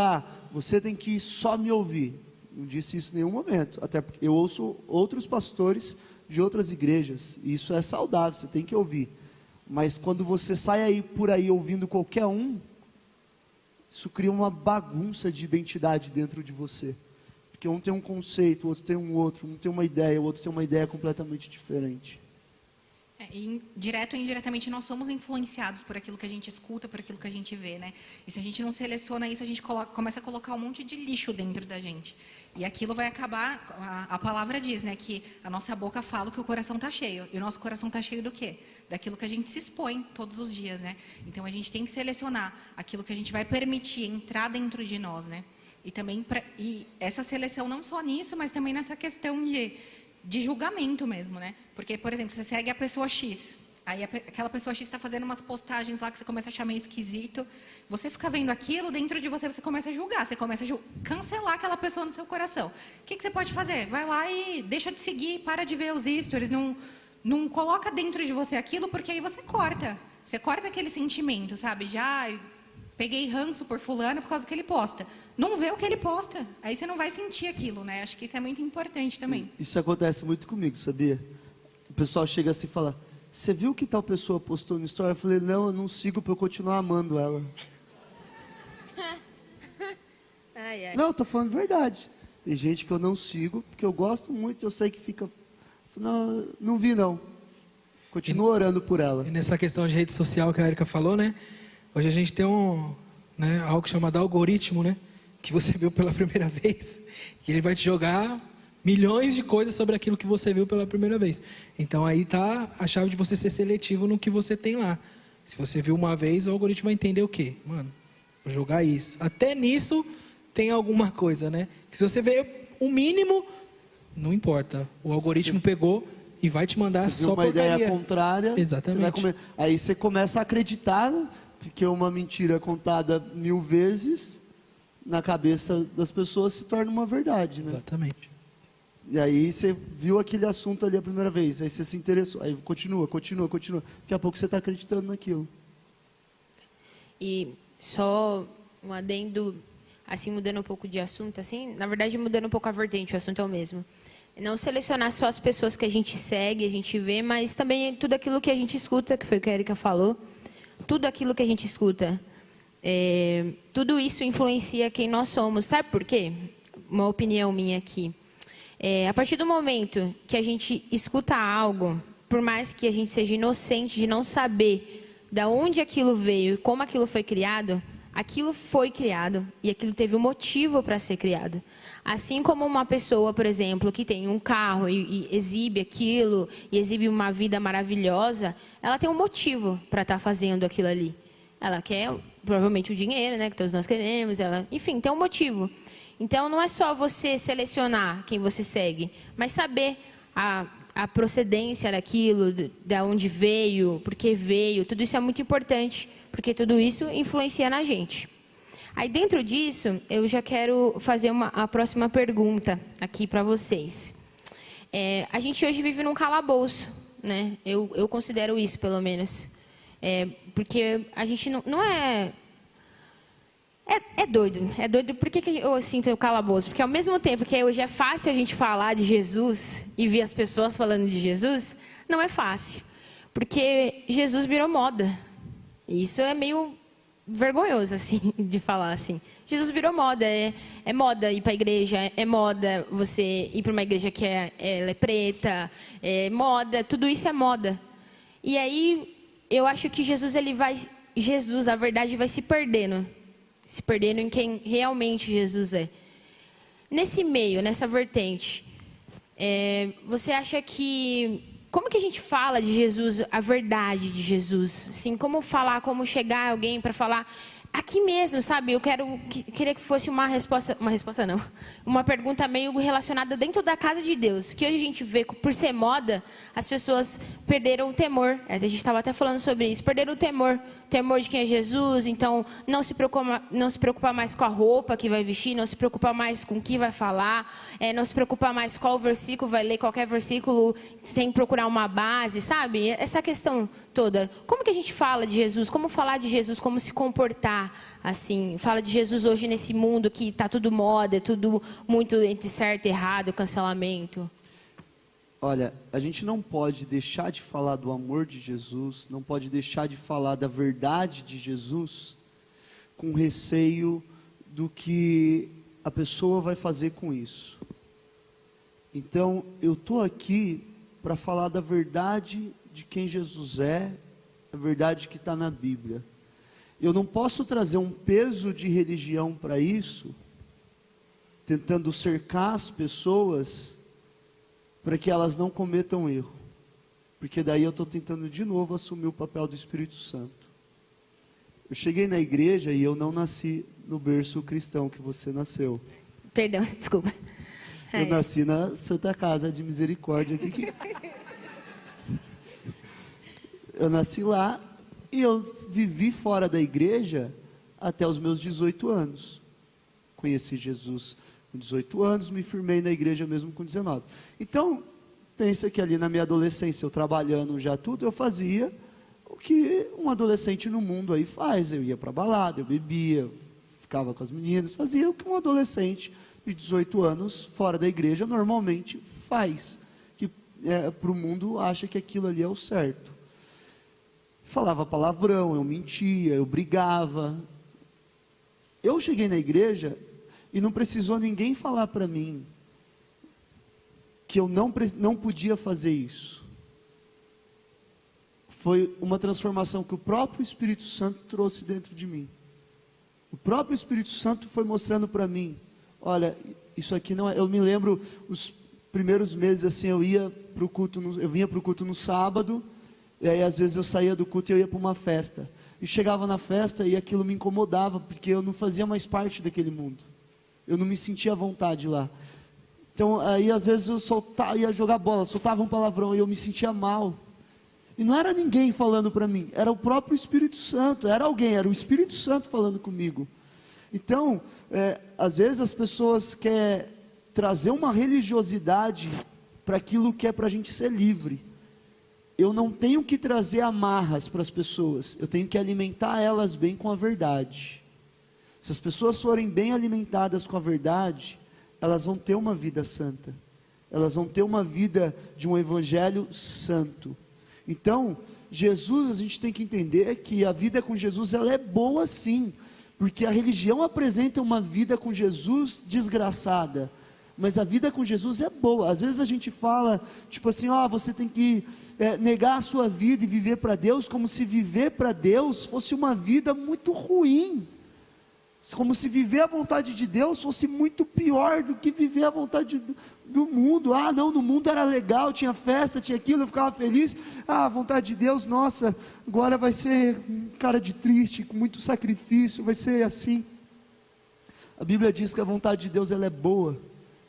você tem que só me ouvir. Não disse isso em nenhum momento. Até porque eu ouço outros pastores de outras igrejas. E isso é saudável, você tem que ouvir. Mas quando você sai por aí ouvindo qualquer um, isso cria uma bagunça de identidade dentro de você. Porque um tem um conceito, o outro tem um outro, um tem uma ideia, o outro tem uma ideia completamente diferente. E direto ou indiretamente nós somos influenciados por aquilo que a gente escuta, por aquilo que a gente vê, né? E se a gente não seleciona isso, a gente começa a colocar um monte de lixo dentro da gente. E aquilo vai acabar, a palavra diz, né, que a nossa boca fala que o coração está cheio. E o nosso coração está cheio do quê? Daquilo que a gente se expõe todos os dias, né? Então a gente tem que selecionar aquilo que a gente vai permitir entrar dentro de nós, né? E também e essa seleção não só nisso, mas também nessa questão de julgamento mesmo, né? Porque, por exemplo, você segue a pessoa X, aí aquela pessoa X está fazendo umas postagens lá que você começa a achar meio esquisito, você fica vendo aquilo, dentro de você começa a julgar, você começa a cancelar aquela pessoa no seu coração. O que você pode fazer? Vai lá e deixa de seguir, para de ver os stories, não coloca dentro de você aquilo, porque aí você corta aquele sentimento, sabe? Peguei ranço por fulano por causa do que ele posta. Não vê o que ele posta. Aí você não vai sentir aquilo, né? Acho que isso é muito importante também. Isso acontece muito comigo, sabia? pessoal chega assim e fala, você viu que tal pessoa postou no story? Eu falei, não, eu não sigo para eu continuar amando ela. Ai, ai. Não, eu tô falando verdade. Tem gente que eu não sigo, porque eu gosto muito, eu sei que fica... Não, não vi não. Continuo orando por ela. E nessa questão de rede social que a Erika falou, né? Hoje a gente tem algo chamado algoritmo, né? Que você viu pela primeira vez. Que ele vai te jogar milhões de coisas sobre aquilo que você viu pela primeira vez. Então aí tá a chave de você ser seletivo no que você tem lá. Se você viu uma vez, o algoritmo vai entender o quê? Mano, vou jogar isso. Até nisso tem alguma coisa, né? Que se você vê o mínimo, não importa. O algoritmo pegou e vai te mandar Você só viu uma porcaria. ideia contrária, Exatamente. Aí você começa a acreditar, porque uma mentira contada 1000 vezes, na cabeça das pessoas se torna uma verdade, né? Exatamente. E aí você viu aquele assunto ali a primeira vez, aí você se interessou, aí continua. Daqui a pouco você está acreditando naquilo. E só um adendo, assim, mudando um pouco de assunto, assim, na verdade mudando um pouco a vertente, o assunto é o mesmo. Não selecionar só as pessoas que a gente segue, a gente vê, mas também tudo aquilo que a gente escuta, que foi o que a Erika falou, tudo aquilo que a gente escuta, tudo isso influencia quem nós somos. Sabe por quê? Uma opinião minha aqui. A partir do momento que a gente escuta algo, por mais que a gente seja inocente de não saber de onde aquilo veio e como aquilo foi criado e aquilo teve um motivo para ser criado. Assim como uma pessoa, por exemplo, que tem um carro e exibe aquilo, e exibe uma vida maravilhosa, ela tem um motivo para estar fazendo aquilo ali. Ela quer, provavelmente, o dinheiro, né, que todos nós queremos, enfim, tem um motivo. Então, não é só você selecionar quem você segue, mas saber a procedência daquilo, de onde veio, por que veio, tudo isso é muito importante, porque tudo isso influencia na gente. Aí, dentro disso, eu já quero fazer a próxima pergunta aqui para vocês. A gente hoje vive num calabouço, né? Eu considero isso, pelo menos. Porque a gente não é... É doido. É doido. Por que eu sinto o calabouço? Porque ao mesmo tempo que hoje é fácil a gente falar de Jesus e ver as pessoas falando de Jesus, não é fácil. Porque Jesus virou moda. E isso é meio vergonhoso, assim, de falar assim. Jesus virou moda. É moda ir para a igreja, é moda você ir para uma igreja que ela é preta, é moda, tudo isso é moda. E aí, eu acho que Jesus, a verdade vai se perdendo em quem realmente Jesus é. Nesse meio, nessa vertente, você acha que... Como que a gente fala de Jesus, a verdade de Jesus? Assim, como chegar alguém para falar... Aqui mesmo, sabe? Queria que fosse uma resposta não. Uma pergunta meio relacionada dentro da casa de Deus. Que hoje a gente vê, por ser moda, as pessoas perderam o temor. A gente estava até falando sobre isso. Perderam o temor de quem é Jesus. Então, não se preocupa mais com a roupa que vai vestir, não se preocupa mais com o que vai falar, não se preocupa mais qual versículo vai ler, qualquer versículo sem procurar uma base, sabe? Essa questão toda. Como que a gente fala de Jesus? Como falar de Jesus? Como se comportar? Assim, fala de Jesus hoje nesse mundo que está tudo moda, tudo muito entre certo e errado, cancelamento. Olha, a gente não pode deixar de falar do amor de Jesus, não pode deixar de falar da verdade de Jesus com receio do que a pessoa vai fazer com isso. Então, eu estou aqui para falar da verdade de quem Jesus é, a verdade que está na Bíblia. Eu não posso trazer um peso de religião para isso, tentando cercar as pessoas para que elas não cometam erro. Porque daí eu estou tentando de novo assumir o papel do Espírito Santo. Eu cheguei na igreja e eu não nasci no berço cristão que você nasceu. Perdão, desculpa. Eu nasci na Santa Casa de Misericórdia. Eu nasci lá. E eu vivi fora da igreja até os meus 18 anos. Conheci Jesus com 18 anos, me firmei na igreja mesmo com 19. Então, pensa que ali na minha adolescência, eu trabalhando já tudo, eu fazia o que um adolescente no mundo aí faz. Eu ia para balada, eu bebia, ficava com as meninas, fazia o que um adolescente de 18 anos fora da igreja normalmente faz. Que para o mundo acha que aquilo ali é o certo. Falava palavrão, eu mentia, eu brigava. Eu cheguei na igreja e não precisou ninguém falar para mim que eu não podia fazer isso. Foi uma transformação que o próprio Espírito Santo trouxe dentro de mim. O próprio Espírito Santo foi mostrando para mim, olha, isso aqui não é... Eu me lembro, os primeiros meses assim, eu vinha para o culto no sábado, e aí às vezes eu saía do culto e eu ia para uma festa. E chegava na festa e aquilo me incomodava, porque eu não fazia mais parte daquele mundo. Eu não me sentia à vontade lá. Então aí às vezes eu ia jogar bola, soltava um palavrão e eu me sentia mal. E não era ninguém falando para mim, era o próprio Espírito Santo, era o Espírito Santo falando comigo. Então, às vezes as pessoas querem trazer uma religiosidade para aquilo que é para a gente ser livre. Eu não tenho que trazer amarras para as pessoas, eu tenho que alimentar elas bem com a verdade. Se as pessoas forem bem alimentadas com a verdade, elas vão ter uma vida santa, elas vão ter uma vida de um evangelho santo. Então, Jesus, a gente tem que entender que a vida com Jesus, ela é boa sim, porque a religião apresenta uma vida com Jesus desgraçada, mas a vida com Jesus é boa. Às vezes a gente fala, tipo assim, você tem que negar a sua vida e viver para Deus, como se viver para Deus fosse uma vida muito ruim, como se viver a vontade de Deus fosse muito pior do que viver a vontade do mundo. Não, no mundo era legal, tinha festa, tinha aquilo, eu ficava feliz. A vontade de Deus, nossa, agora vai ser cara de triste, com muito sacrifício, vai ser assim. A Bíblia diz que a vontade de Deus, ela é boa,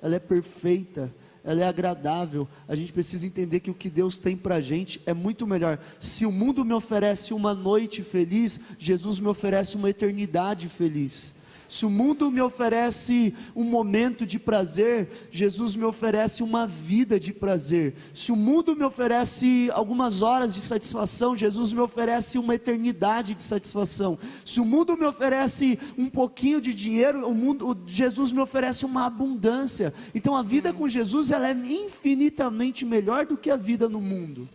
ela é perfeita, ela é agradável. A gente precisa entender que o que Deus tem para a gente é muito melhor. Se o mundo me oferece uma noite feliz, Jesus me oferece uma eternidade feliz. Se o mundo me oferece um momento de prazer, Jesus me oferece uma vida de prazer. Se o mundo me oferece algumas horas de satisfação, Jesus me oferece uma eternidade de satisfação. Se o mundo me oferece um pouquinho de dinheiro, Jesus me oferece uma abundância. Então a vida com Jesus, ela é infinitamente melhor do que a vida no mundo.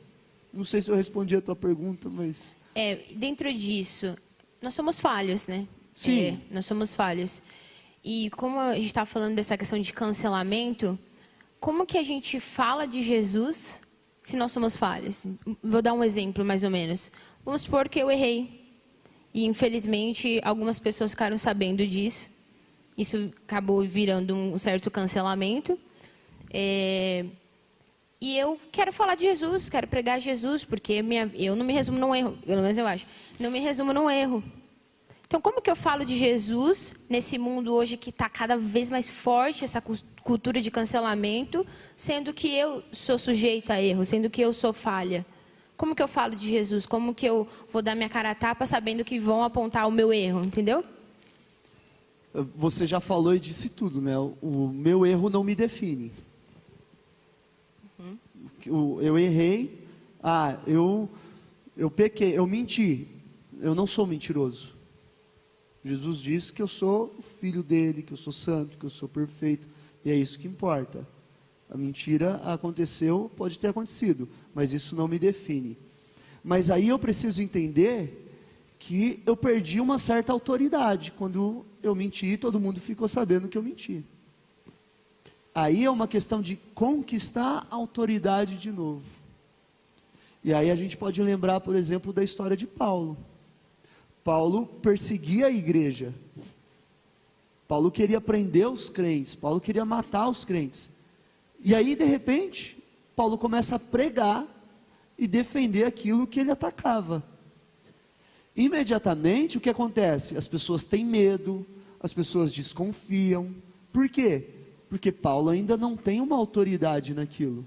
Não sei se eu respondi a tua pergunta, mas... Dentro disso, nós somos falhos, né? Sim. Nós somos falhos. E como a gente está falando dessa questão de cancelamento, como que a gente fala de Jesus se nós somos falhos? Vou dar um exemplo, mais ou menos. Vamos supor que eu errei. E, infelizmente, algumas pessoas ficaram sabendo disso. Isso acabou virando um certo cancelamento. E eu quero falar de Jesus, quero pregar Jesus, porque eu não me resumo num erro. Pelo menos eu acho. Não me resumo num erro. Então, como que eu falo de Jesus nesse mundo hoje que está cada vez mais forte, essa cultura de cancelamento, sendo que eu sou sujeito a erro, sendo que eu sou falha? Como que eu falo de Jesus? Como que eu vou dar minha cara a tapa sabendo que vão apontar o meu erro, entendeu? Você já falou e disse tudo, né? O meu erro não me define. Eu errei, eu pequei, eu menti. Eu não sou mentiroso. Jesus disse que eu sou o filho dele, que eu sou santo, que eu sou perfeito, e é isso que importa. A mentira aconteceu, pode ter acontecido, mas isso não me define. Mas aí eu preciso entender que eu perdi uma certa autoridade. Quando eu menti, todo mundo ficou sabendo que eu menti. Aí é uma questão de conquistar a autoridade de novo. E aí a gente pode lembrar, por exemplo, da história de Paulo. Paulo perseguia a igreja. Paulo queria prender os crentes. Paulo queria matar os crentes. E aí, de repente, Paulo começa a pregar e defender aquilo que ele atacava. Imediatamente, o que acontece? As pessoas têm medo, as pessoas desconfiam. Por quê? Porque Paulo ainda não tem uma autoridade naquilo.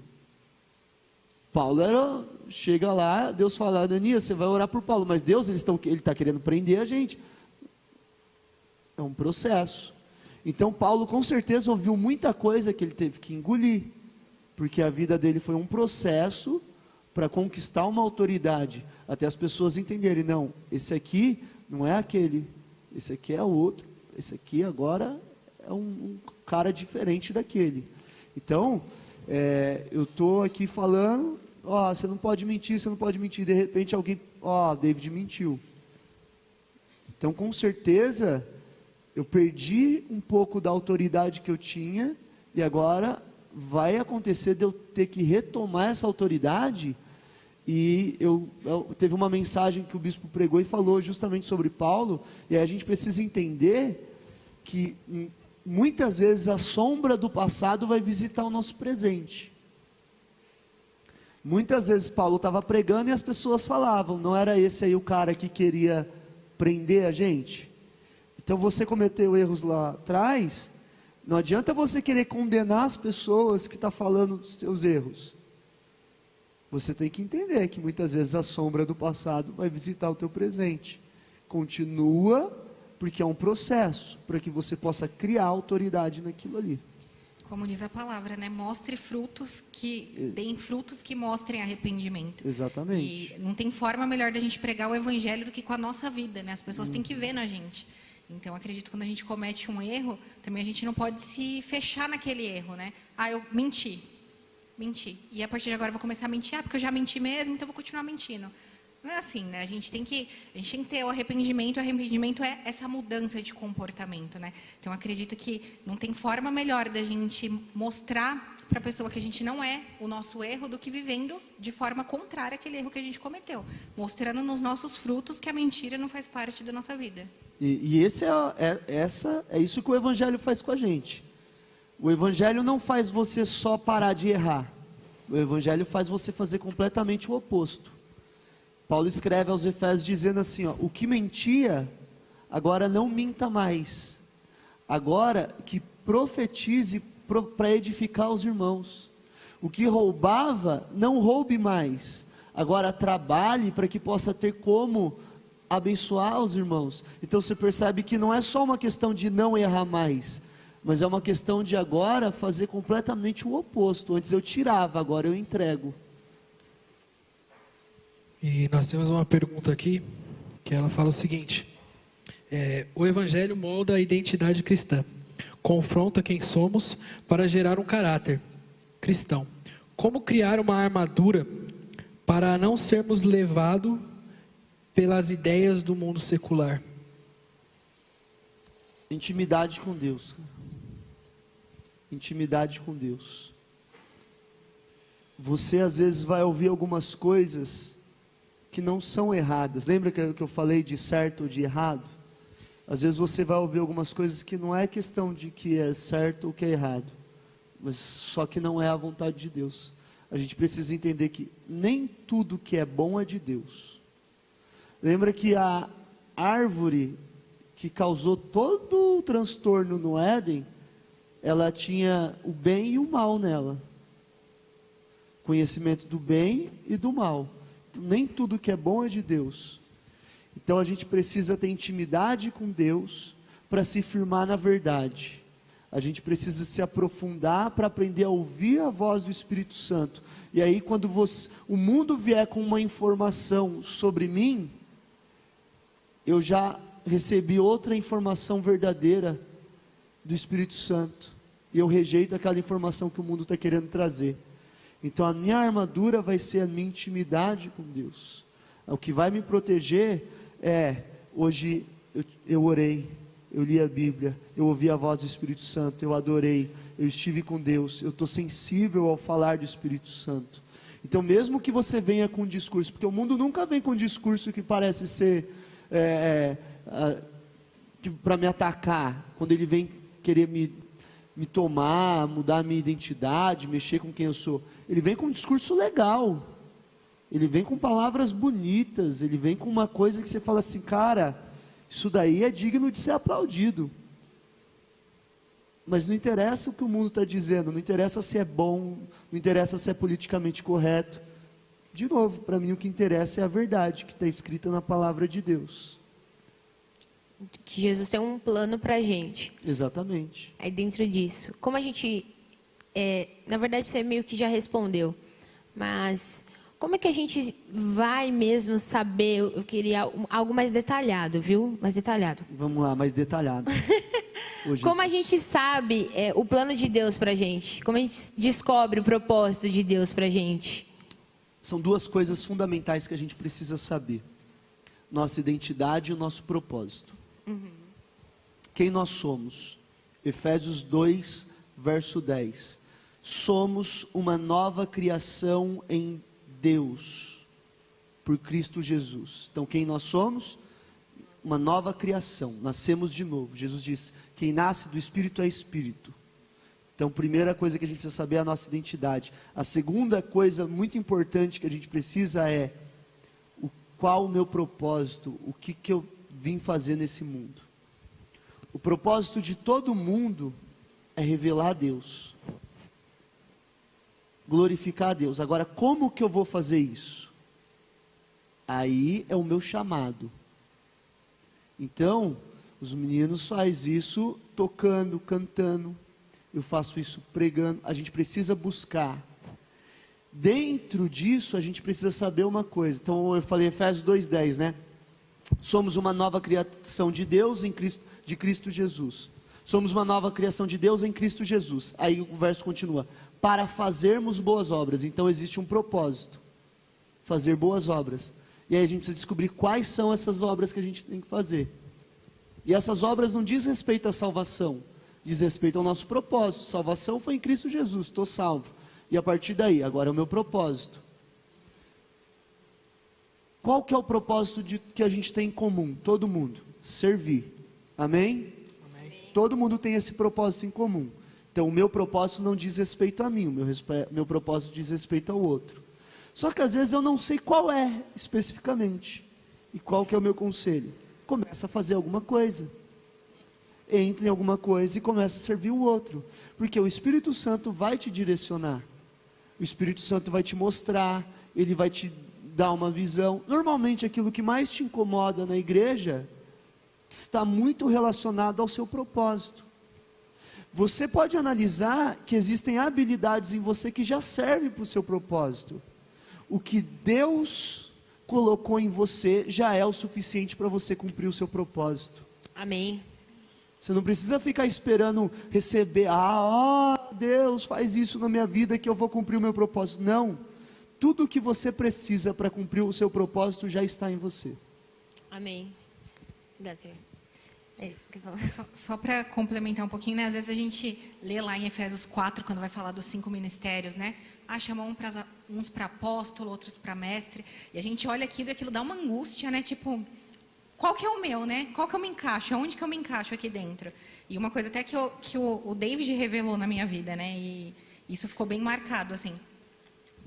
Paulo chega lá, Deus fala, Ananias, você vai orar por Paulo, mas Deus, ele está querendo prender a gente. É um processo. Então Paulo com certeza ouviu muita coisa que ele teve que engolir, porque a vida dele foi um processo para conquistar uma autoridade, até as pessoas entenderem, não, esse aqui não é aquele, esse aqui é o outro, esse aqui agora é um cara diferente daquele. Então, Eu tô aqui falando, ó, você não pode mentir, você não pode mentir. De repente alguém, ó, David mentiu. Então, com certeza, eu perdi um pouco da autoridade que eu tinha e agora vai acontecer de eu ter que retomar essa autoridade. E teve uma mensagem que o bispo pregou e falou justamente sobre Paulo, e aí a gente precisa entender que muitas vezes a sombra do passado vai visitar o nosso presente. Muitas vezes Paulo estava pregando e as pessoas falavam, não era esse aí o cara que queria prender a gente? Então você cometeu erros lá atrás, não adianta você querer condenar as pessoas que estão falando dos seus erros. Você tem que entender que muitas vezes a sombra do passado vai visitar o teu presente. Continua, porque é um processo, para que você possa criar autoridade naquilo ali. Como diz a palavra, né? Mostre frutos deem frutos que mostrem arrependimento. Exatamente. E não tem forma melhor da gente pregar o evangelho do que com a nossa vida, né? As pessoas têm que ver na gente. Então, acredito que quando a gente comete um erro, também a gente não pode se fechar naquele erro, né? Ah, eu menti. E a partir de agora eu vou começar a mentir, porque eu já menti mesmo, então eu vou continuar mentindo. Não é assim, né? A gente tem que ter o arrependimento é essa mudança de comportamento, né? Então, acredito que não tem forma melhor da gente mostrar para a pessoa que a gente não é o nosso erro do que vivendo de forma contrária àquele erro que a gente cometeu. Mostrando nos nossos frutos que a mentira não faz parte da nossa vida. E esse é isso que o Evangelho faz com a gente. O Evangelho não faz você só parar de errar. O Evangelho faz você fazer completamente o oposto. Paulo escreve aos Efésios dizendo assim, ó, o que mentia, agora não minta mais. Agora que profetize para edificar os irmãos. O que roubava, não roube mais. Agora trabalhe para que possa ter como abençoar os irmãos. Então você percebe que não é só uma questão de não errar mais, mas é uma questão de agora fazer completamente o oposto. Antes eu tirava, agora eu entrego. E nós temos uma pergunta aqui, que ela fala o seguinte: o Evangelho molda a identidade cristã, confronta quem somos para gerar um caráter cristão. Como criar uma armadura para não sermos levados pelas ideias do mundo secular? Intimidade com Deus. Intimidade com Deus. Você às vezes vai ouvir algumas coisas que não são erradas. Lembra que eu falei de certo ou de errado? Às vezes você vai ouvir algumas coisas que não é questão de que é certo ou que é errado, mas só que não é a vontade de Deus. A gente precisa entender que nem tudo que é bom é de Deus. Lembra que a árvore que causou todo o transtorno no Éden, ela tinha o bem e o mal nela. Conhecimento do bem e do mal. Então, nem tudo que é bom é de Deus. Então a gente precisa ter intimidade com Deus para se firmar na verdade. A gente precisa se aprofundar para aprender a ouvir a voz do Espírito Santo. E aí quando o mundo vier com uma informação sobre mim, eu já recebi outra informação verdadeira do Espírito Santo. E eu rejeito aquela informação que o mundo está querendo trazer. Então a minha armadura vai ser a minha intimidade com Deus. O que vai me proteger hoje eu orei, eu li a Bíblia, eu ouvi a voz do Espírito Santo, eu adorei, eu estive com Deus, eu estou sensível ao falar do Espírito Santo. Então mesmo que você venha com um discurso, porque o mundo nunca vem com um discurso que parece ser para me atacar, quando ele vem querer me tomar, mudar a minha identidade, mexer com quem eu sou, ele vem com um discurso legal, ele vem com palavras bonitas, ele vem com uma coisa que você fala assim, cara, isso daí é digno de ser aplaudido. Mas não interessa o que o mundo está dizendo, não interessa se é bom, não interessa se é politicamente correto. De novo, para mim o que interessa é a verdade que está escrita na palavra de Deus. Que Jesus tem um plano para a gente. Exatamente. Aí dentro disso, como a gente, na verdade você meio que já respondeu, mas como é que a gente vai mesmo saber? Eu queria algo mais detalhado, viu? Mais detalhado. Vamos lá, mais detalhado. Jesus. Como a gente sabe o plano de Deus pra gente? Como a gente descobre o propósito de Deus pra gente? São duas coisas fundamentais que a gente precisa saber: nossa identidade e o nosso propósito. Quem nós somos? Efésios 2, verso 10. Somos uma nova criação em Deus, por Cristo Jesus. Então, quem nós somos? Uma nova criação, nascemos de novo. Jesus disse: quem nasce do Espírito é Espírito. Então, primeira coisa que a gente precisa saber é a nossa identidade. A segunda coisa muito importante que a gente precisa é: qual o meu propósito? O que eu vim fazer nesse mundo? O propósito de todo mundo é revelar a Deus, glorificar a Deus. Agora, como que eu vou fazer isso? Aí é o meu chamado. Então, os meninos fazem isso tocando, cantando. Eu faço isso pregando. A gente precisa buscar. Dentro disso, a gente precisa saber uma coisa. Então, eu falei Efésios 2:10, né? Somos uma nova criação de Deus em Cristo, de Cristo Jesus. Somos uma nova criação de Deus em Cristo Jesus. Aí o verso continua: para fazermos boas obras. Então, existe um propósito: fazer boas obras. E aí a gente precisa descobrir quais são essas obras que a gente tem que fazer. E essas obras não diz respeito à salvação, diz respeito ao nosso propósito. Salvação foi em Cristo Jesus, estou salvo. E a partir daí, agora é o meu propósito. Qual que é o propósito que a gente tem em comum? Todo mundo: servir. Amém? Amém? Todo mundo tem esse propósito em comum. Então o meu propósito não diz respeito a mim, o meu propósito diz respeito ao outro. Só que às vezes eu não sei qual é especificamente. E qual que é o meu conselho? Começa a fazer alguma coisa. Entre em alguma coisa e começa a servir o outro. Porque o Espírito Santo vai te direcionar. O Espírito Santo vai te mostrar. Ele vai te dar uma visão. Normalmente aquilo que mais te incomoda na igreja está muito relacionado ao seu propósito. Você pode analisar que existem habilidades em você que já servem para o seu propósito. O que Deus colocou em você já é o suficiente para você cumprir o seu propósito. Amém. Você não precisa ficar esperando receber: Deus faz isso na minha vida que eu vou cumprir o meu propósito. Não. Tudo o que você precisa para cumprir o seu propósito já está em você. Amém. Obrigada, Senhor. Só para complementar um pouquinho, né? Às vezes a gente lê lá em Efésios 4, quando vai falar dos 5 ministérios, né? Chamam uns para apóstolo, outros para mestre. E a gente olha aquilo e aquilo dá uma angústia, né? Tipo, qual que é o meu, né? Qual que eu me encaixo? Aonde que eu me encaixo aqui dentro? E uma coisa até que o David revelou na minha vida, né? E isso ficou bem marcado, assim.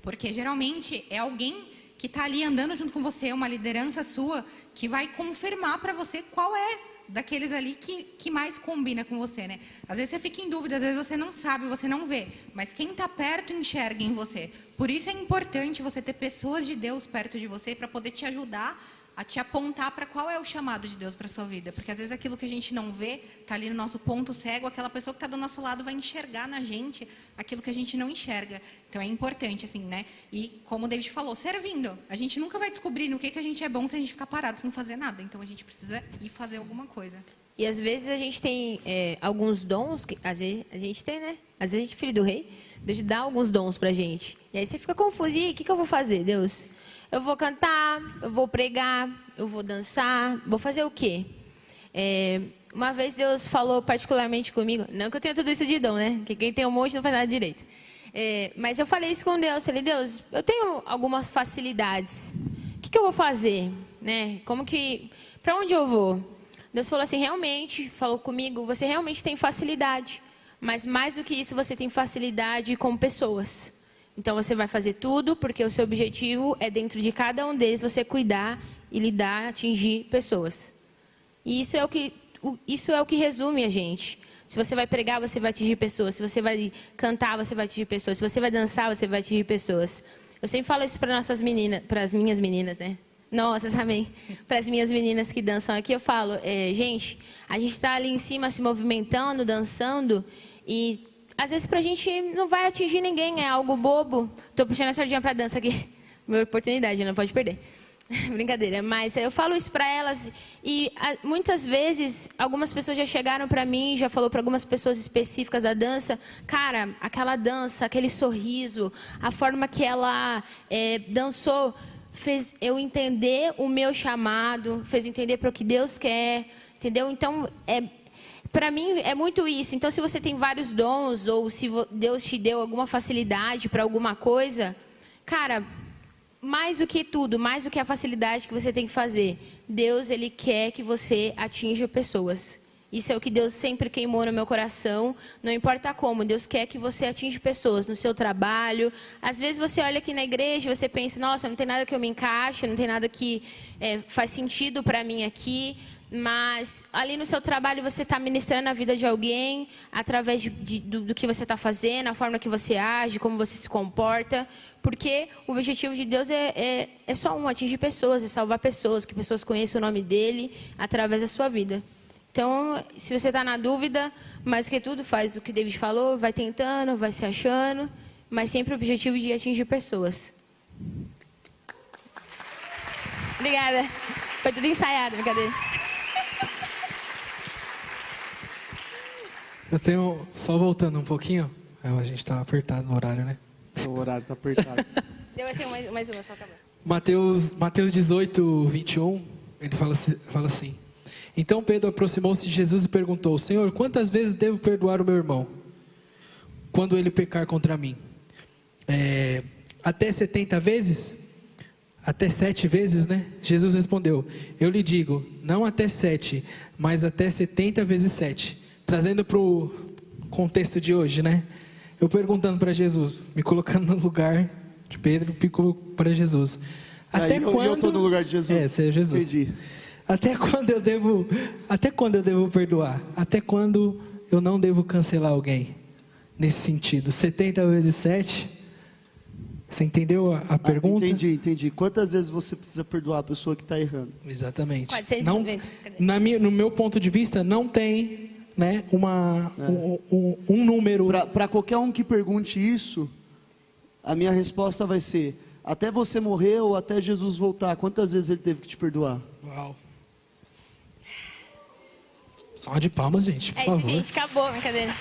Porque geralmente é alguém que está ali andando junto com você, uma liderança sua, que vai confirmar para você qual é daqueles ali que mais combina com você, né? Às vezes você fica em dúvida, às vezes você não sabe, você não vê, mas quem está perto enxerga em você. Por isso é importante você ter pessoas de Deus perto de você para poder te ajudar a te apontar para qual é o chamado de Deus para a sua vida. Porque às vezes aquilo que a gente não vê, está ali no nosso ponto cego, aquela pessoa que está do nosso lado vai enxergar na gente aquilo que a gente não enxerga. Então é importante, assim, né? E como o David falou, servindo. A gente nunca vai descobrir no que a gente é bom se a gente ficar parado sem fazer nada. Então a gente precisa ir fazer alguma coisa. E às vezes a gente tem alguns dons, que às vezes a gente tem, né? Às vezes a gente é filho do rei, Deus dá alguns dons pra gente. E aí você fica confuso, e aí, o que eu vou fazer, Deus? Eu vou cantar, eu vou pregar, eu vou dançar, vou fazer o quê? Uma vez Deus falou particularmente comigo, não que eu tenha tudo isso de dom, né? Que quem tem um monte não faz nada direito. Mas eu falei isso com Deus, falei: Deus, eu tenho algumas facilidades, o que eu vou fazer? Né? Para onde eu vou? Deus falou assim, realmente, falou comigo, você realmente tem facilidade, mas mais do que isso, você tem facilidade com pessoas. Então você vai fazer tudo, porque o seu objetivo é dentro de cada um deles, você cuidar e lidar, atingir pessoas. E isso é o que resume a gente. Se você vai pregar, você vai atingir pessoas. Se você vai cantar, você vai atingir pessoas. Se você vai dançar, você vai atingir pessoas. Eu sempre falo isso para nossas meninas, para as minhas meninas, né? Nossas, amém. Para as minhas meninas que dançam aqui, eu falo, gente, a gente está ali em cima se movimentando, dançando, e às vezes pra gente não vai atingir ninguém, é algo bobo. Estou puxando a sardinha para dança aqui. Minha oportunidade, não pode perder. Brincadeira, mas eu falo isso para elas e muitas vezes algumas pessoas já chegaram para mim, já falou para algumas pessoas específicas da dança, cara, aquela dança, aquele sorriso, a forma que ela dançou fez eu entender o meu chamado, fez entender para o que Deus quer, entendeu? Então para mim é muito isso. Então se você tem vários dons ou se Deus te deu alguma facilidade para alguma coisa, cara, mais do que tudo, mais do que a facilidade que você tem que fazer, Deus, Ele quer que você atinja pessoas. Isso é o que Deus sempre queimou no meu coração, não importa como, Deus quer que você atinja pessoas no seu trabalho. Às vezes você olha aqui na igreja e você pensa, nossa, não tem nada que eu me encaixe, não tem nada que faz sentido para mim aqui. Mas ali no seu trabalho você está ministrando a vida de alguém através do que você está fazendo, a forma que você age, como você se comporta. Porque o objetivo de Deus é só um, atingir pessoas, é salvar pessoas, que pessoas conheçam o nome dEle através da sua vida. Então, se você está na dúvida, mais que tudo, faz o que David falou, vai tentando, vai se achando, mas sempre o objetivo de atingir pessoas. Obrigada. Foi tudo ensaiado, brincadeira. Eu tenho, só voltando um pouquinho, a gente tá apertado no horário, né? O horário tá apertado. Deu assim, mais uma, só acabou. Mateus 18, 21, ele fala assim: Então Pedro aproximou-se de Jesus e perguntou: Senhor, quantas vezes devo perdoar o meu irmão quando ele pecar contra mim? Até 70 vezes? Até 7 vezes, né? Jesus respondeu: Eu lhe digo, não até 7, mas até 70 vezes 7. Trazendo para o contexto de hoje, né? Eu perguntando para Jesus, me colocando no lugar de Pedro, ficou para Jesus. Até quando... eu estou no lugar de Jesus. Você é Jesus. Entendi. Até quando eu devo perdoar? Até quando eu não devo cancelar alguém? Nesse sentido, 70 vezes 7? Você entendeu a pergunta? Entendi. Quantas vezes você precisa perdoar a pessoa que está errando? Exatamente. 490. No meu ponto de vista, não tem, né, um número. Para qualquer um que pergunte isso, a minha resposta vai ser: até você morrer ou até Jesus voltar, quantas vezes ele teve que te perdoar? Uau. Só de palmas, gente, por favor. Isso, gente, acabou, brincadeira.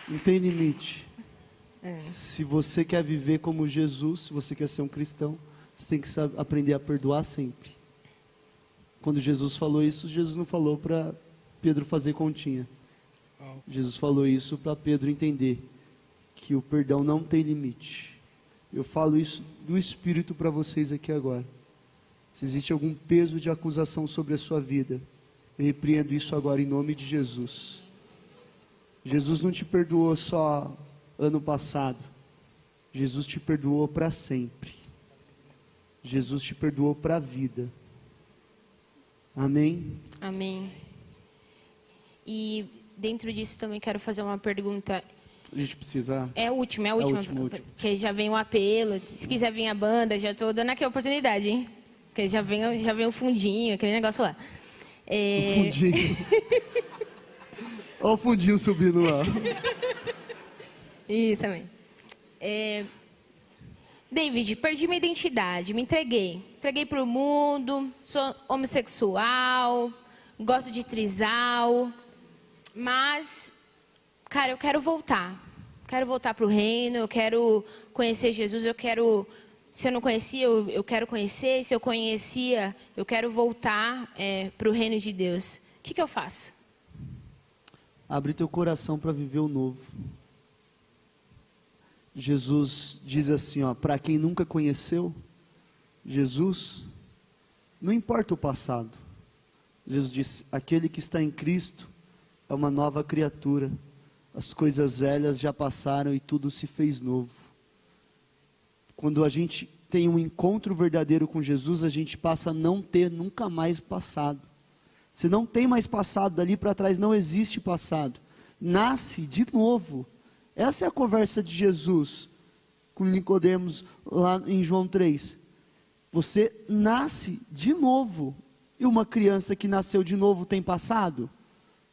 Não tem limite. Se você quer viver como Jesus, se você quer ser um cristão, você tem que aprender a perdoar sempre. Quando Jesus falou isso, Jesus não falou para Pedro fazer continha. Jesus falou isso para Pedro entender que o perdão não tem limite. Eu falo isso do Espírito para vocês aqui agora. Se existe algum peso de acusação sobre a sua vida, eu repreendo isso agora em nome de Jesus. Jesus não te perdoou só ano passado. Jesus te perdoou para sempre. Jesus te perdoou para a vida. Amém? Amém. E dentro disso também quero fazer uma pergunta. A gente precisa... É a última. última. Porque já vem o apelo. Se quiser vir a banda, já estou dando aqui a oportunidade, hein? Porque já vem o fundinho, aquele negócio lá. O fundinho. Olha o fundinho subindo lá. Isso, amém. David, perdi minha identidade, me entreguei. Entreguei para o mundo, sou homossexual, gosto de trisal. Mas, cara, eu quero voltar. Quero voltar para o reino, eu quero conhecer Jesus, eu quero... Se eu não conhecia, eu quero conhecer. Se eu conhecia, eu quero voltar para o reino de Deus. O que eu faço? Abre teu coração para viver o novo. Jesus diz assim, ó, para quem nunca conheceu Jesus, não importa o passado. Jesus disse: aquele que está em Cristo é uma nova criatura. As coisas velhas já passaram e tudo se fez novo. Quando a gente tem um encontro verdadeiro com Jesus, a gente passa a não ter nunca mais passado. Você não tem mais passado, dali para trás não existe passado. Nasce de novo. Essa é a conversa de Jesus com Nicodemos lá em João 3. Você nasce de novo. E uma criança que nasceu de novo tem passado?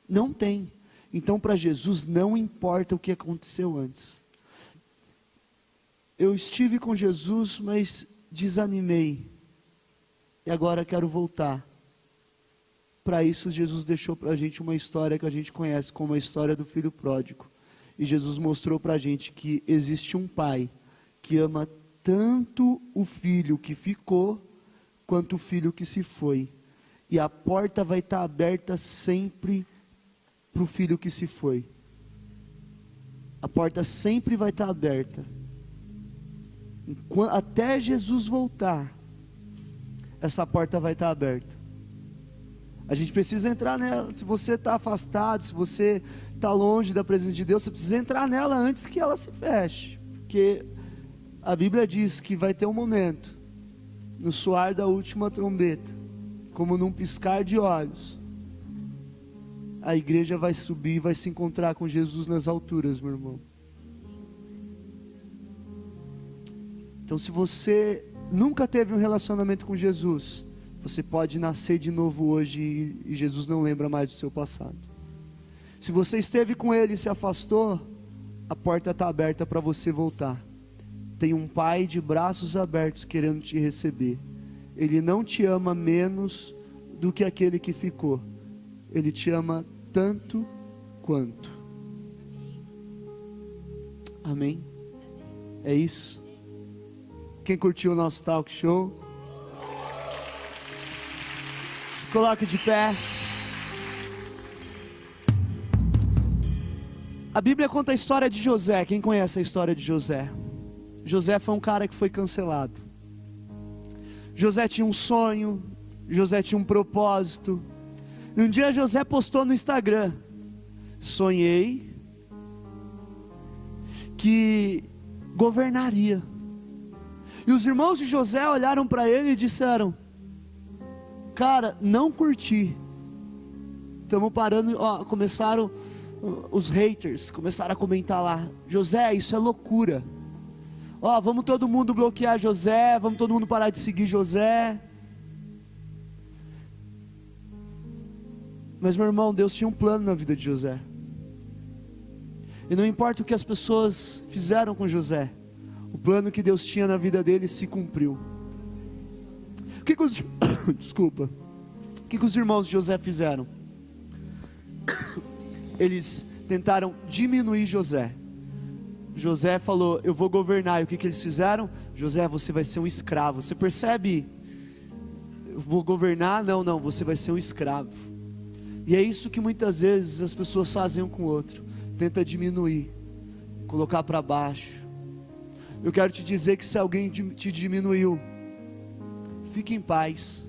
Não tem. Então para Jesus não importa o que aconteceu antes. eu estive com Jesus, mas desanimei. E agora quero voltar. Para isso, Jesus deixou para a gente uma história que a gente conhece como a história do filho pródigo. E Jesus mostrou para a gente que existe um pai que ama tanto o filho que ficou, quanto o filho que se foi. E a porta vai estar aberta sempre para o filho que se foi. A porta sempre vai estar aberta. Até Jesus voltar, essa porta vai estar aberta. A gente precisa entrar nela. Se você está afastado, se você está longe da presença de Deus, você precisa entrar nela antes que ela se feche. Porque a Bíblia diz que vai ter um momento, no soar da última trombeta, como num piscar de olhos, a igreja vai subir e vai se encontrar com Jesus nas alturas, meu irmão. Então, se você nunca teve um relacionamento com Jesus, você pode nascer de novo hoje e Jesus não lembra mais do seu passado. Se você esteve com Ele e se afastou, a porta está aberta para você voltar. Tem um Pai de braços abertos querendo te receber. Ele não te ama menos do que aquele que ficou. Ele te ama tanto quanto. Amém? É isso? Quem curtiu o nosso talk show? Se coloque de pé. A Bíblia conta a história de José. Quem conhece a história de José? José foi um cara que foi cancelado. José tinha um sonho, José tinha um propósito. E um dia José postou no Instagram: sonhei que governaria. E os irmãos de José olharam para ele e disseram: cara, não curti. Estamos parando. Começaram os haters, começaram a comentar lá: José, isso é loucura. Vamos todo mundo bloquear José, vamos todo mundo parar de seguir José. Mas, meu irmão, Deus tinha um plano na vida de José. E não importa o que as pessoas fizeram com José, o plano que Deus tinha na vida dele se cumpriu. Desculpa. O que os irmãos de José fizeram? Eles tentaram diminuir José. José falou: eu vou governar. E o que eles fizeram? José, você vai ser um escravo. Você percebe? Eu vou governar? Não, você vai ser um escravo. E é isso que muitas vezes as pessoas fazem um com o outro. Tenta diminuir, colocar para baixo. Eu quero te dizer que se alguém te diminuiu, fique em paz.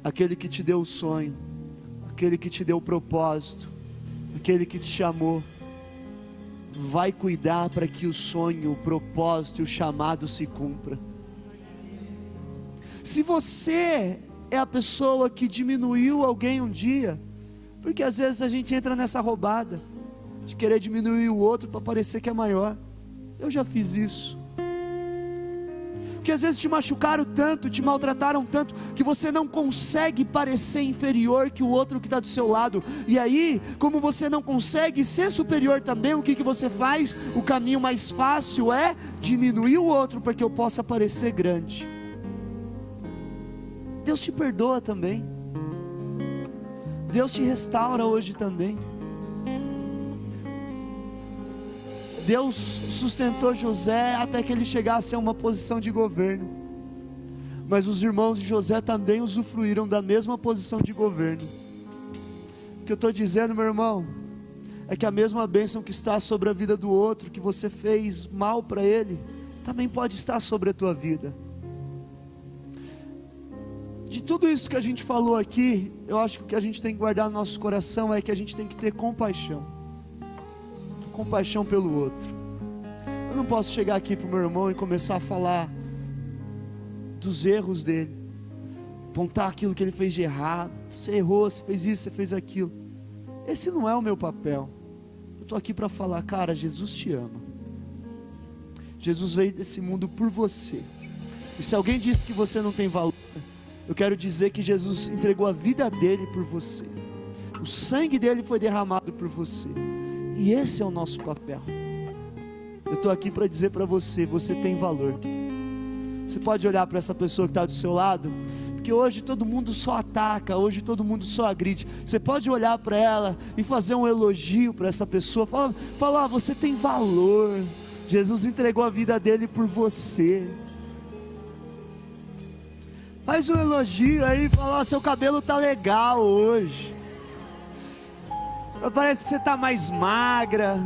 Aquele que te deu o sonho, aquele que te deu o propósito, aquele que te chamou, vai cuidar para que o sonho, o propósito e o chamado se cumpra. Se você é a pessoa que diminuiu alguém um dia, porque às vezes a gente entra nessa roubada de querer diminuir o outro para parecer que é maior. Eu já fiz isso. Porque às vezes te machucaram tanto, te maltrataram tanto, que você não consegue parecer inferior que o outro que está do seu lado. E aí, como você não consegue ser superior também, o que você faz? O caminho mais fácil é diminuir o outro para que eu possa parecer grande. Deus te perdoa também. Deus te restaura hoje também. Deus sustentou José até que ele chegasse a uma posição de governo. Mas os irmãos de José também usufruíram da mesma posição de governo. O que eu estou dizendo, meu irmão, é que a mesma bênção que está sobre a vida do outro, que você fez mal para ele, também pode estar sobre a tua vida. De tudo isso que a gente falou aqui, eu acho que o que a gente tem que guardar no nosso coração é que a gente tem que ter compaixão. Compaixão pelo outro. Eu não posso chegar aqui para o meu irmão e começar a falar dos erros dele, apontar aquilo que ele fez de errado. Você errou, você fez isso, você fez aquilo. Esse não é o meu papel. Eu estou aqui para falar: cara, Jesus te ama. Jesus veio desse mundo por você. E se alguém disse que você não tem valor, eu quero dizer que Jesus entregou a vida dele por você. O sangue dele foi derramado por você. E esse é o nosso papel. Eu estou aqui para dizer para você, você tem valor. Você pode olhar para essa pessoa que está do seu lado, porque hoje todo mundo só ataca, hoje todo mundo só agride. Você pode olhar para ela e fazer um elogio para essa pessoa. Fala, você tem valor. Jesus entregou a vida dele por você. Faz um elogio aí, fala, seu cabelo tá legal hoje. Parece que você tá mais magra.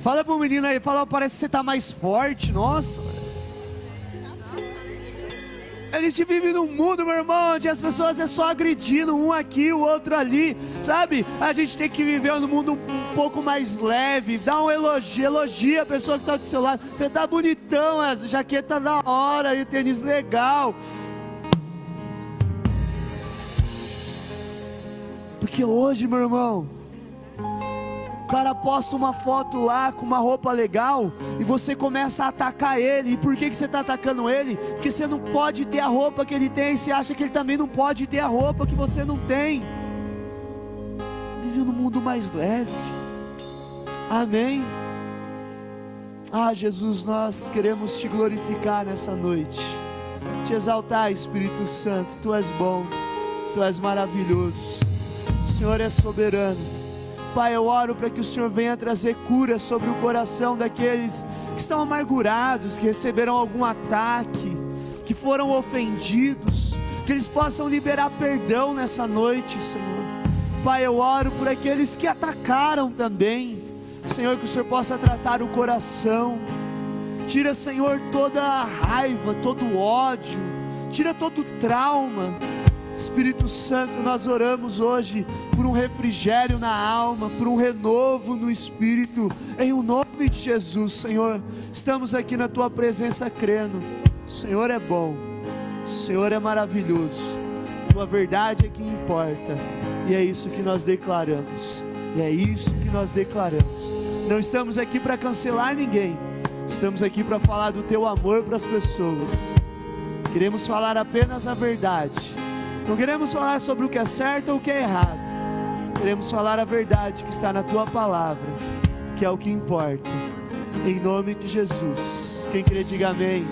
Fala pro menino aí, parece que você tá mais forte. Nossa. A gente vive num mundo, meu irmão, onde as pessoas é só agredindo, um aqui, o outro ali, sabe? A gente tem que viver num mundo um pouco mais leve. Dá um elogio, elogia a pessoa que está do seu lado. Você tá bonitão, a jaqueta da hora, e tênis legal. Porque hoje, meu irmão, o cara posta uma foto lá com uma roupa legal e você começa a atacar ele. E por que você está atacando ele? Porque você não pode ter a roupa que ele tem, e você acha que ele também não pode ter a roupa que você não tem. Vive num mundo mais leve. Amém? Jesus, nós queremos te glorificar nessa noite, te exaltar, Espírito Santo. Tu és bom, tu és maravilhoso, o Senhor é soberano. Pai, eu oro para que o Senhor venha trazer cura sobre o coração daqueles que estão amargurados, que receberam algum ataque, que foram ofendidos, que eles possam liberar perdão nessa noite, Senhor. Pai, eu oro por aqueles que atacaram também, Senhor, que o Senhor possa tratar o coração. Tira, Senhor, toda a raiva, todo o ódio, tira todo o trauma. Espírito Santo, nós oramos hoje por um refrigério na alma, por um renovo no Espírito, em o nome de Jesus. Senhor, estamos aqui na Tua presença crendo, o Senhor é bom, o Senhor é maravilhoso, Tua verdade é que importa, e é isso que nós declaramos, Não estamos aqui para cancelar ninguém, estamos aqui para falar do Teu amor para as pessoas. Queremos falar apenas a verdade. Não queremos falar sobre o que é certo ou o que é errado. Queremos falar a verdade que está na Tua palavra, que é o que importa. Em nome de Jesus. Quem crê, diga amém.